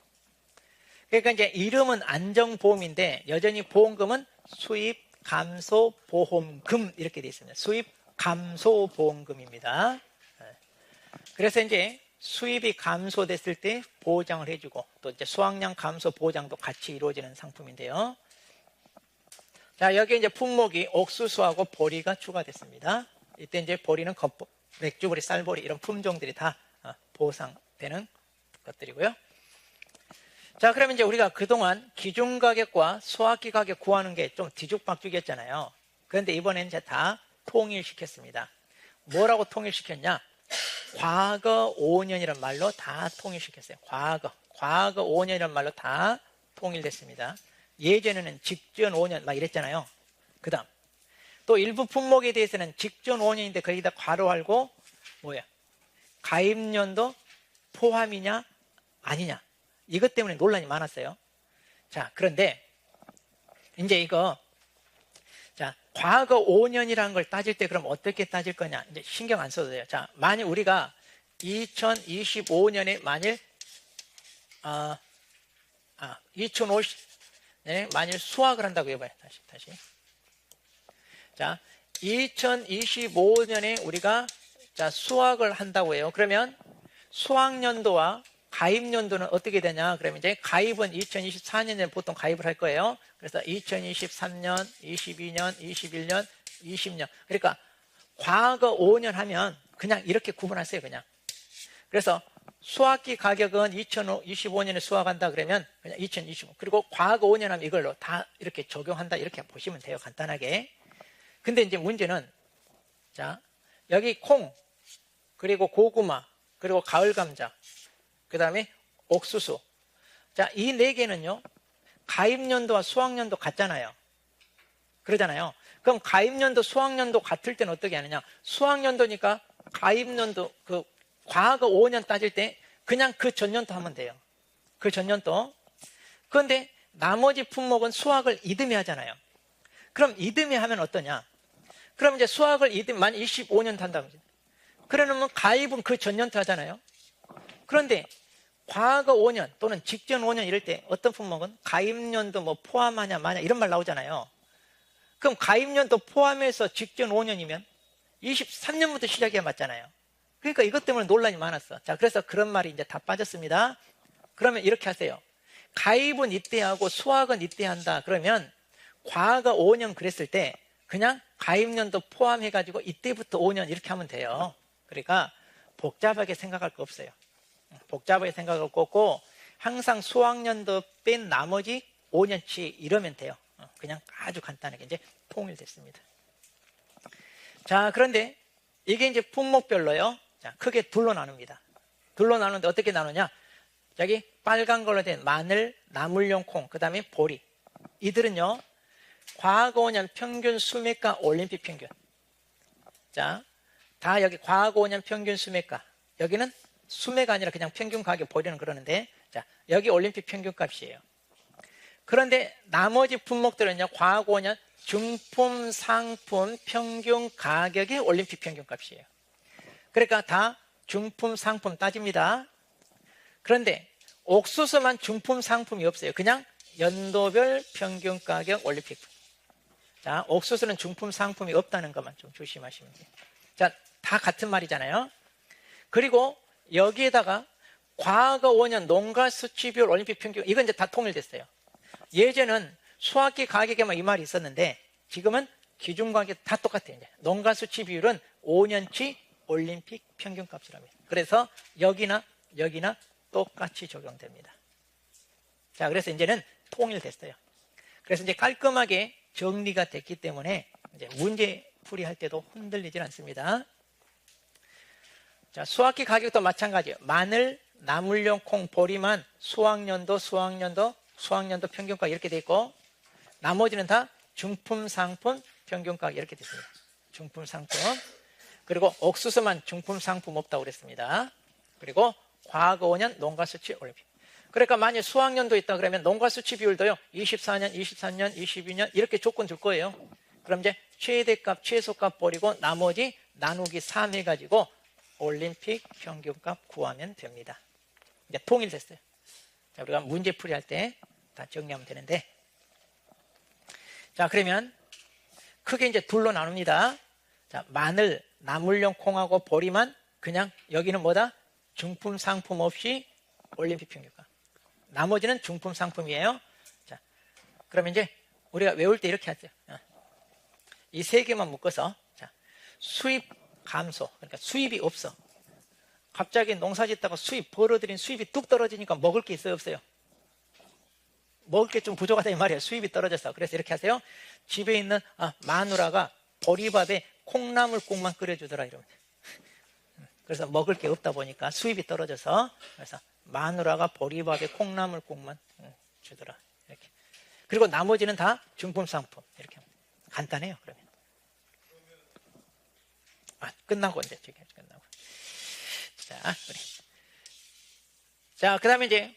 그러니까 이제 이름은 안정보험인데 여전히 보험금은 수입 감소 보험금 이렇게 되어 있습니다. 수입 감소 보험금입니다. 그래서 이제 수입이 감소됐을 때 보장을 해주고 또 이제 수확량 감소 보장도 같이 이루어지는 상품인데요. 자, 여기 이제 품목이 옥수수하고 보리가 추가됐습니다. 이때 이제 보리는 겉보, 맥주보리, 쌀보리 이런 품종들이 다 보상되는 것들이고요. 자, 그러면 이제 우리가 그동안 기준 가격과 소화기 가격 구하는 게 좀 뒤죽박죽이었잖아요. 그런데 이번에는 이제 다 통일시켰습니다. 뭐라고 통일시켰냐? 과거 5년이란 말로 다 통일시켰어요. 과거 5년이란 말로 다 통일됐습니다. 예전에는 직전 5년 막 이랬잖아요. 그 다음 또 일부 품목에 대해서는 직전 5년인데 거기다 괄호 알고 뭐야? 가입년도 포함이냐 아니냐 이것 때문에 논란이 많았어요. 자, 그런데 이제 이거 자, 과거 5년이라는 걸 따질 때 그럼 어떻게 따질 거냐? 이제 신경 안 써도 돼요. 자, 만일 우리가 2025년에 만일 2050년에 만일 수확을 한다고 해봐요. 다시. 자, 2025년에 우리가 자, 수확을 한다고 해요. 그러면 수확년도와 가입년도는 어떻게 되냐? 그러면 이제 가입은 2024년에 보통 가입을 할 거예요. 그래서 2023년, 22년, 21년, 20년. 그러니까 과거 5년 하면 그냥 이렇게 구분하세요, 그냥. 그래서 수확기 가격은 2025년에 수확한다 그러면 그냥 2025. 그리고 과거 5년 하면 이걸로 다 이렇게 적용한다 이렇게 보시면 돼요, 간단하게. 근데 이제 문제는 자, 여기 콩, 그리고 고구마, 그리고 가을 감자, 그 다음에 옥수수. 자, 이 네 개는요, 가입년도와 수확년도 같잖아요. 그러잖아요. 그럼 가입년도, 수확년도 같을 때는 어떻게 하느냐? 수확년도니까 가입년도, 그 과거 5년 따질 때 그냥 그 전년도 하면 돼요. 그 전년도. 그런데 나머지 품목은 수확을 이듬해 하잖아요. 그럼 이듬해 하면 어떠냐? 그럼 이제 수확을 이듬해, 만 25년 한다면. 그러면 가입은 그 전년도 하잖아요. 그런데 과거 5년 또는 직전 5년 이럴 때 어떤 품목은 가입년도 뭐 포함하냐 마냐 이런 말 나오잖아요. 그럼 가입년도 포함해서 직전 5년이면 23년부터 시작해야 맞잖아요. 그러니까 이것 때문에 논란이 많았어. 자, 그래서 그런 말이 이제 다 빠졌습니다. 그러면 이렇게 하세요. 가입은 이때 하고 수확은 이때 한다. 그러면 과거 5년 그랬을 때 그냥 가입년도 포함해가지고 이때부터 5년 이렇게 하면 돼요. 그러니까 복잡하게 생각할 거 없어요. 복잡하게 생각할 거 없고 항상 수학년도 뺀 나머지 5년치 이러면 돼요. 그냥 아주 간단하게 이제 통일됐습니다. 자, 그런데 이게 이제 품목별로요. 자, 크게 둘로 나눕니다. 둘로 나누는데 어떻게 나누냐? 여기 빨간 걸로 된 마늘, 나물용 콩, 그 다음에 보리. 이들은요, 과거 5년 평균 수매가 올림픽 평균. 자, 다 여기 과거 5년 평균 수매가. 여기는 수매가 아니라 그냥 평균 가격 보리는 그러는데, 자, 여기 올림픽 평균 값이에요. 그런데 나머지 품목들은요, 과거 5년 중품 상품 평균 가격이 올림픽 평균 값이에요. 그러니까 다 중품 상품 따집니다. 그런데 옥수수만 중품 상품이 없어요. 그냥 연도별 평균 가격 올림픽. 자, 옥수수는 중품 상품이 없다는 것만 좀 조심하시면 돼요. 자, 다 같은 말이잖아요. 그리고 여기에다가 과거 5년 농가 수치 비율 올림픽 평균, 이건 이제 다 통일됐어요. 예전은 수확기 가격에만 이 말이 있었는데 지금은 기준 가격 다 똑같아요. 이제 농가 수치 비율은 5년치 올림픽 평균 값이랍니다. 그래서 여기나 여기나 똑같이 적용됩니다. 자, 그래서 이제는 통일됐어요. 그래서 이제 깔끔하게 정리가 됐기 때문에 이제 문제 풀이할 때도 흔들리질 않습니다. 자, 수확기 가격도 마찬가지예요. 마늘, 나물용 콩, 보리만 수확년도 평균가 이렇게 돼 있고, 나머지는 다 중품 상품 평균가 이렇게 됐습니다. 중품 상품. 그리고 옥수수만 중품 상품 없다고 그랬습니다. 그리고 과거 5년 농가 수치 올림픽. 그러니까 만약 수확년도 있다 그러면 농가 수치 비율도요, 24년, 23년, 22년 이렇게 조건 줄 거예요. 그럼 이제 최대값, 최소값 버리고 나머지 나누기 3 해가지고 올림픽 평균값 구하면 됩니다. 이제 통일됐어요. 자, 우리가 문제 풀이할 때 다 정리하면 되는데, 자, 그러면 크게 이제 둘로 나눕니다. 자, 마늘, 나물용 콩하고 보리만 그냥 여기는 뭐다? 중품 상품 없이 올림픽 평균가. 나머지는 중품 상품이에요. 자, 그러면 이제 우리가 외울 때 이렇게 하죠. 이 세 개만 묶어서, 자, 수입 감소. 그러니까 수입이 없어. 갑자기 농사 짓다가 벌어들인 수입이 뚝 떨어지니까 먹을 게 있어요, 없어요? 먹을 게 좀 부족하다 이 말이에요. 수입이 떨어졌어. 그래서 이렇게 하세요. 집에 있는 마누라가 보리밥에 콩나물국만 끓여주더라 이러면 돼요. 그래서 먹을 게 없다 보니까 수입이 떨어져서, 그래서 마누라가 보리밥에 콩나물국만 주더라 이렇게. 그리고 나머지는 다 중품 상품 이렇게 하면 돼요. 간단해요. 그러면 끝나고 이제 저기 끝나고. 자, 그래. 자, 그다음에 이제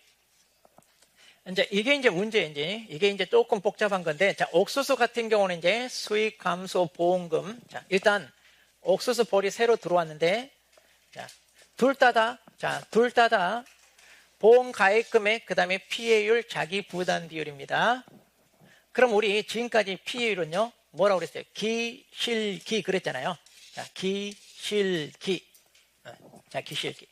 이게 이제 문제인지, 이게 이제 조금 복잡한 건데, 자, 옥수수 같은 경우는 이제 수익 감소 보험금. 자, 일단 옥수수 볼이 새로 들어왔는데, 자, 둘 다 보험 가입 금액, 그 다음에 피해율, 자기 부담 비율입니다. 그럼 우리 지금까지 피해율은요, 뭐라고 그랬어요? 기실기 그랬잖아요. 자, 기실기. 자, 기실기.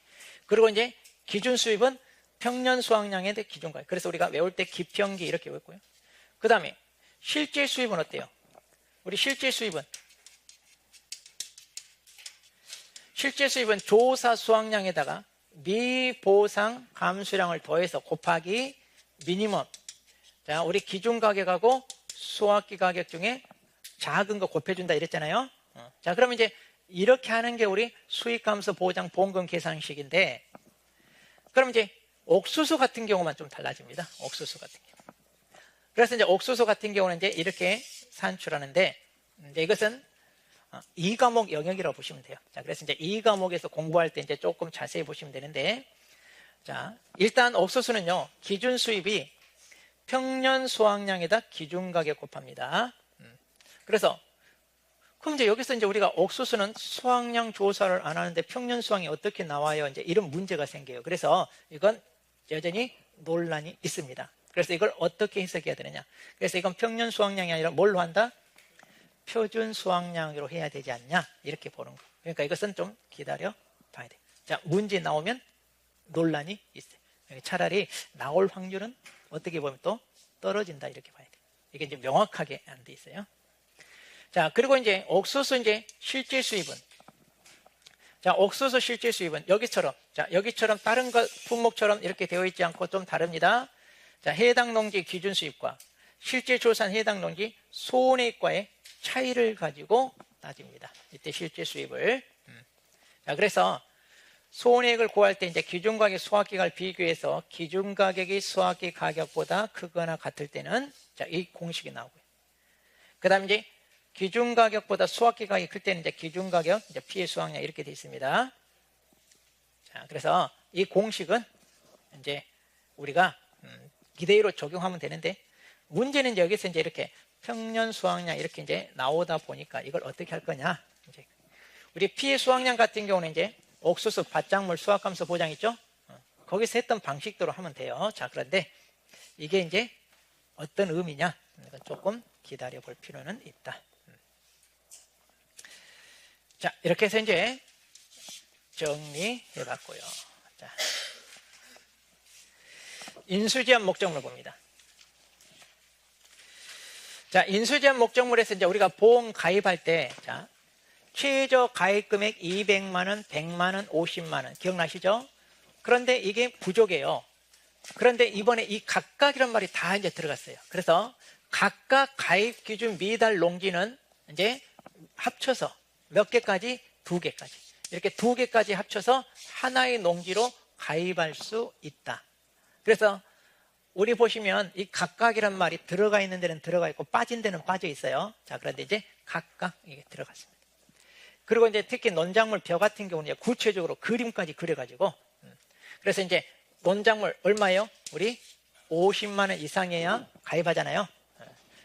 그리고 이제 기준 수입은 평년 수확량에 대해 기준 가격. 그래서 우리가 외울 때 기평기 이렇게 외웠고요. 그 다음에 실제 수입은 어때요? 우리 실제 수입은 조사 수확량에다가 미보상 감수량을 더해서 곱하기 미니멈. 자, 우리 기준 가격하고 수확기 가격 중에 작은 거 곱해준다 이랬잖아요. 자, 그러면 이제 이렇게 하는 게 우리 수익 감소 보장 보험금 계산식인데, 그럼 이제 옥수수 같은 경우만 좀 달라집니다. 옥수수 같은 경우. 그래서 이제 옥수수 같은 경우는 이제 이렇게 산출하는데, 이제 이것은 2과목 영역이라고 보시면 돼요. 자, 그래서 이제 2과목에서 공부할 때 이제 조금 자세히 보시면 되는데, 자, 일단 옥수수는요, 기준 수입이 평년 수확량에다 기준 가격 곱합니다. 그래서 그럼 이제 여기서 이제 우리가 옥수수는 수확량 조사를 안 하는데 평년 수확이 어떻게 나와요? 이제 이런 문제가 생겨요. 그래서 이건 여전히 논란이 있습니다. 그래서 이걸 어떻게 해석해야 되느냐? 그래서 이건 평년 수확량이 아니라 뭘로 한다? 표준 수확량으로 해야 되지 않냐? 이렇게 보는 거. 그러니까 이것은 좀 기다려 봐야 돼. 자, 문제 나오면 논란이 있어요. 차라리 나올 확률은 어떻게 보면 또 떨어진다 이렇게 봐야 돼. 이게 이제 명확하게 안 돼 있어요. 자, 그리고 이제 옥수수 이제 실제 수입은, 자, 옥수수 실제 수입은 여기처럼 다른 것 품목처럼 이렇게 되어 있지 않고 좀 다릅니다. 자, 해당 농지 기준 수입과 실제 조사한 해당 농지 손해과의 차이를 가지고 따집니다. 이때 실제 수입을. 자, 그래서 손해액을 구할 때 이제 기준가격 수확기가를 비교해서 기준가격이 수확기 가격보다 크거나 같을 때는 자, 이 공식이 나오고요. 그 다음에 이제 기준가격보다 수확기 가격이 클 때는 이제 기준가격, 이제 피해 수확량 이렇게 되어 있습니다. 자, 그래서 이 공식은 이제 우리가 이대로 적용하면 되는데 문제는 여기서 이제 이렇게 평년 수확량 이렇게 이제 나오다 보니까 이걸 어떻게 할 거냐. 이제 우리 피해 수확량 같은 경우는 이제 옥수수, 밭작물, 수확감소 보장 있죠? 거기서 했던 방식대로 하면 돼요. 자, 그런데 이게 이제 어떤 의미냐? 이건 조금 기다려 볼 필요는 있다. 자, 이렇게 해서 이제 정리해 봤고요. 자, 인수지원 목적물 봅니다. 자, 인수지원 목적물에서 이제 우리가 보험 가입할 때, 자, 최저 가입 금액 200만 원, 100만 원, 50만 원. 기억나시죠? 그런데 이게 부족해요. 그런데 이번에 이 각각이란 말이 다 이제 들어갔어요. 그래서 각각 가입 기준 미달 농지는 이제 합쳐서 몇 개까지? 2개까지. 이렇게 2개까지 합쳐서 하나의 농지로 가입할 수 있다. 그래서 우리 보시면 이 각각이란 말이 들어가 있는 데는 들어가 있고 빠진 데는 빠져 있어요. 자, 그런데 이제 각각 이게 들어갔습니다. 그리고 이제 특히 논작물 벼 같은 경우는 이제 구체적으로 그림까지 그려가지고 그래서 이제 논작물 얼마예요? 우리 50만 원 이상이어야 가입하잖아요.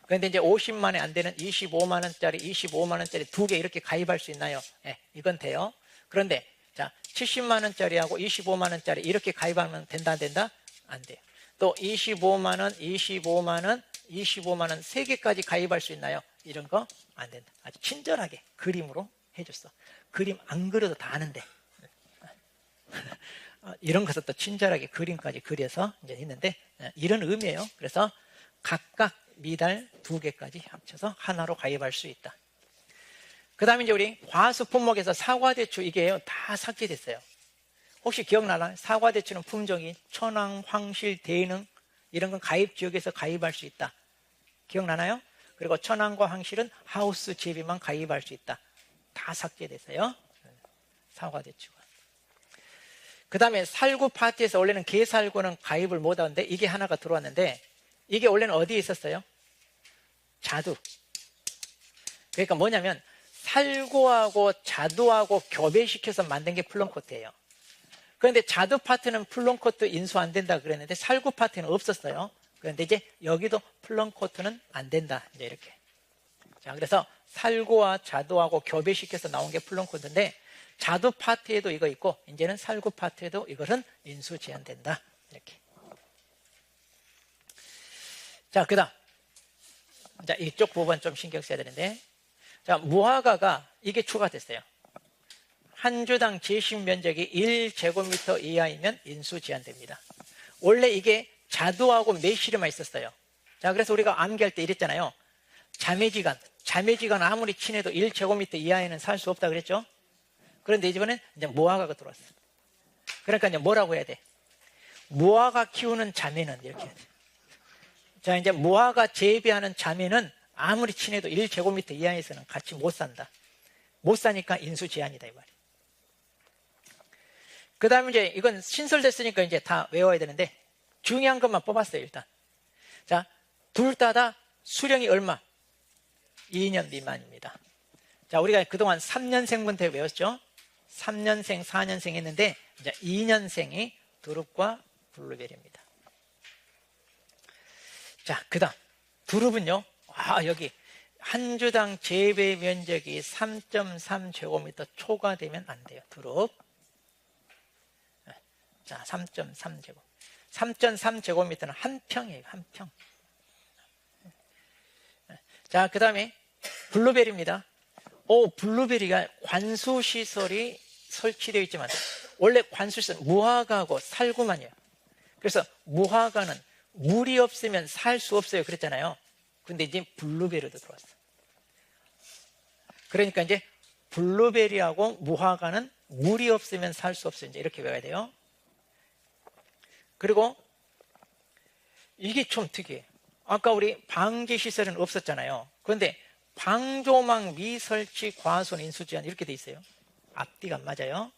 그런데 이제 50만 원이 안 되는 25만 원짜리, 25만 원짜리 2개 이렇게 가입할 수 있나요? 네, 이건 돼요. 그런데 자, 70만 원짜리하고 25만 원짜리 이렇게 가입하면 된다 안 된다? 안 돼요. 또 25만 원, 25만 원, 25만 원 3개까지 가입할 수 있나요? 이런 거 안 된다. 아주 친절하게 그림으로 해줬어. 그림 안 그려도 다 아는데 이런 것을 또 친절하게 그림까지 그려서 이제 있는데 이런 의미예요. 그래서 각각 미달 2개까지 합쳐서 하나로 가입할 수 있다. 그 다음에 이제 우리 과수 품목에서 사과대추 이게요 다 삭제됐어요. 혹시 기억나나요? 사과대추는 품종이 천황, 황실, 대능 이런 건 가입 지역에서 가입할 수 있다. 기억나나요? 그리고 천황과 황실은 하우스 재배만 가입할 수 있다. 다 삭제됐어요. 사과대추가. 그 다음에 살구 파트에서 원래는 게살구는 가입을 못하는데 이게 하나가 들어왔는데 이게 원래는 어디에 있었어요? 자두. 그러니까 뭐냐면 살구하고 자두하고 교배시켜서 만든 게 플럼코트예요. 그런데 자두 파트는 플럼코트 인수 안 된다 그랬는데 살구 파트는 없었어요. 그런데 이제 여기도 플럼코트는 안 된다. 이제 이렇게. 자, 그래서 살구와 자두하고 교배시켜서 나온 게 플럼코트인데 자두 파트에도 이거 있고 이제는 살구 파트에도 이것은 인수 제한된다. 이렇게. 자, 그다음. 자, 이쪽 부분 좀 신경 써야 되는데. 자, 무화과가 이게 추가됐어요. 한 주당 제식 면적이 1제곱미터 이하이면 인수 제한됩니다. 원래 이게 자두하고 매실에만 있었어요. 자, 그래서 우리가 암기할 때 이랬잖아요. 자매지간 아무리 친해도 1제곱미터 이하에는 살 수 없다 그랬죠? 그런데 이번엔 이제 무화과가 들어왔어. 그러니까 이제 뭐라고 해야 돼? 무화과 키우는 자매는 이렇게 해야 돼. 자, 이제 무화과 재배하는 자매는 아무리 친해도 1제곱미터 이하에서는 같이 못 산다. 못 사니까 인수 제한이다 이 말이에요. 그 다음에 이제 이건 신설됐으니까 이제 다 외워야 되는데 중요한 것만 뽑았어요 일단. 자, 둘 다 수령이 얼마? 2년 미만입니다. 자, 우리가 그동안 3년생부터 외웠죠? 3년생, 4년생 했는데 이제 2년생이 두릅과 블루베리입니다. 자, 그 다음 두릅은요. 여기 한 주당 재배 면적이 3.3제곱미터 초과되면 안 돼요. 두릅. 자, 3.3제곱. 3.3제곱미터는 한 평이에요. 한 평. 자, 그 다음에 블루베리입니다. 블루베리가 관수시설이 설치되어 있지만 원래 관수시설 무화과하고 살구만이에요. 그래서 무화과는 물이 없으면 살 수 없어요. 그랬잖아요. 근데 이제 블루베리도 들어왔어. 그러니까 이제 블루베리하고 무화과는 물이 없으면 살 수 없어요. 이제 이렇게 외워야 돼요. 그리고 이게 좀 특이해요. 아까 우리 방제시설은 없었잖아요. 그런데 방조망 미설치 과손 인수제한 이렇게 돼 있어요. 앞뒤가 안 맞아요.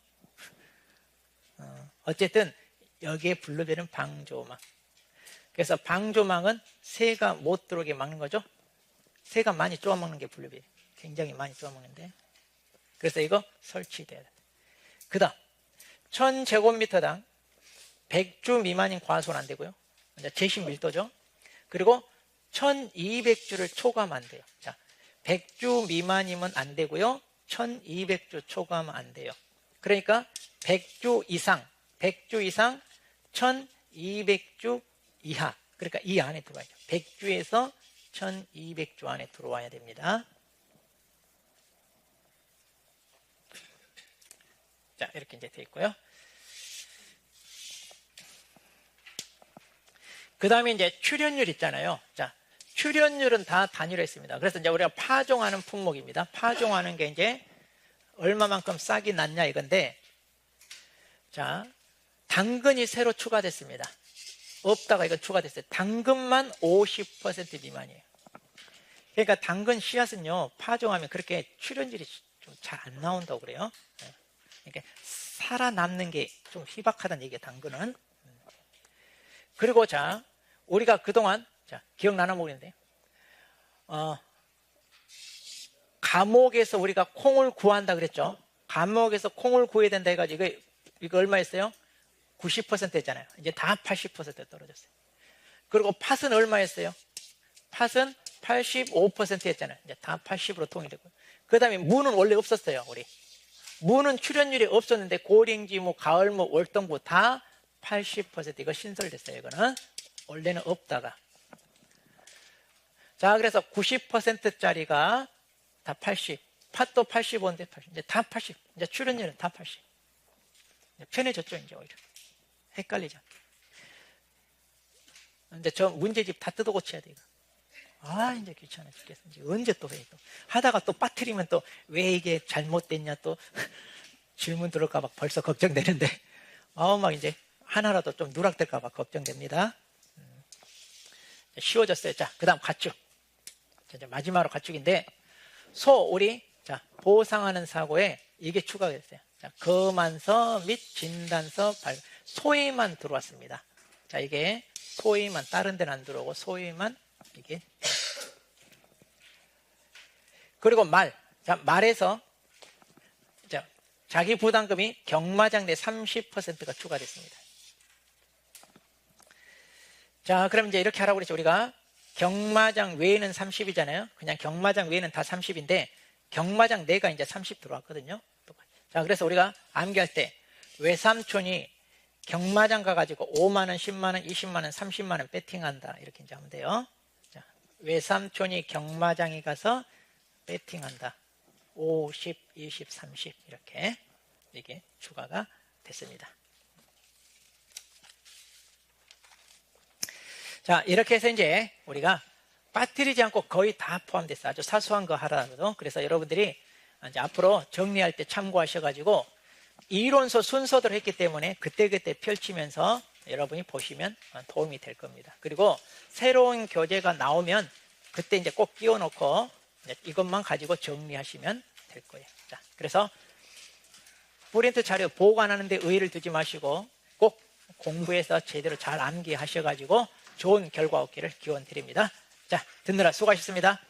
어쨌든 여기에 분류되는 방조망. 그래서 방조망은 새가 못 들어오게 막는 거죠. 새가 많이 쪼아먹는 게 분류돼요. 굉장히 많이 쪼아먹는데. 그래서 이거 설치돼야 돼. 그 다음 1000제곱미터당 100주 미만인 과수는 안 되고요. 제시 밀도죠. 그리고 1200주를 초과하면 안 돼요. 자, 100주 미만이면 안 되고요. 1200주 초과하면 안 돼요. 그러니까 100주 이상 1200주 이하, 그러니까 이 안에 들어와야죠. 100주에서 1200주 안에 들어와야 됩니다. 자, 이렇게 이제 돼 있고요. 그 다음에 이제 출연율 있잖아요. 자, 출연율은 다 단위로 했습니다. 그래서 이제 우리가 파종하는 품목입니다. 파종하는 게 이제 얼마만큼 싹이 났냐 이건데, 자, 당근이 새로 추가됐습니다. 없다가 이거 추가됐어요. 당근만 50% 미만이에요. 그러니까 당근 씨앗은요, 파종하면 그렇게 출연율이 좀 잘 안 나온다고 그래요. 그러니까 살아남는 게 좀 희박하다는 얘기예요, 당근은. 그리고 자, 우리가 그동안, 자, 기억나나 모르겠는데, 감옥에서 우리가 콩을 구한다 그랬죠. 감옥에서 콩을 구해야 된다 해가지고, 이거 얼마였어요? 90% 했잖아요. 이제 다 80% 떨어졌어요. 그리고 팥은 얼마였어요? 팥은 85% 했잖아요. 이제 다 80으로 통일되고. 그 다음에 무는 원래 없었어요, 우리. 무는 출연율이 없었는데, 고랭지무, 가을무, 월동무 다 80% 이거 신설됐어요. 이거는 원래는 없다가. 자, 그래서 90%짜리가 다 80, 팥도 85인데 80, 이제 다 80, 이제 출연율은 다 80. 편해졌죠, 이제 오히려. 헷갈리죠. 근데 저 문제집 다 뜯어 고쳐야 돼, 이거. 아, 이제 귀찮아 죽겠어. 이제 언제 또 해, 또. 하다가 또 빠뜨리면 또 왜 이게 잘못됐냐 또 질문 들을까 봐 벌써 걱정되는데. 막 이제 하나라도 좀 누락될까 봐 걱정됩니다. 쉬워졌어요. 자, 그 다음 가축. 이제 마지막으로 가축인데, 우리, 자, 보상하는 사고에 이게 추가가 됐어요. 자, 거만서 및 진단서 소에만 들어왔습니다. 자, 이게 소에만, 다른 데는 안 들어오고 소에만 이게. 그리고 자, 말에서 자, 자기 부담금이 경마장 내 30%가 추가됐습니다. 자, 그럼 이제 이렇게 하라고 그랬죠. 우리가 경마장 외에는 30이잖아요. 그냥 경마장 외에는 다 30인데 경마장 내가 이제 30 들어왔거든요. 자, 그래서 우리가 암기할 때 외삼촌이 경마장 가가지고 5만 원, 10만 원, 20만 원, 30만 원 배팅한다. 이렇게 이제 하면 돼요. 자, 외삼촌이 경마장에 가서 배팅한다. 5, 10, 20, 30 이렇게 이게 추가가 됐습니다. 자, 이렇게 해서 이제 우리가 빠뜨리지 않고 거의 다 포함됐어요. 아주 사소한 거 하라도. 그래서 여러분들이 이제 앞으로 정리할 때 참고하셔가지고 이론서 순서대로 했기 때문에 그때그때 펼치면서 여러분이 보시면 도움이 될 겁니다. 그리고 새로운 교재가 나오면 그때 이제 꼭 끼워놓고 이것만 가지고 정리하시면 될 거예요. 자, 그래서 프린트 자료 보관하는데 의의를 두지 마시고 꼭 공부해서 제대로 잘 암기하셔가지고 좋은 결과 얻기를 기원 드립니다. 자, 듣느라 수고하셨습니다.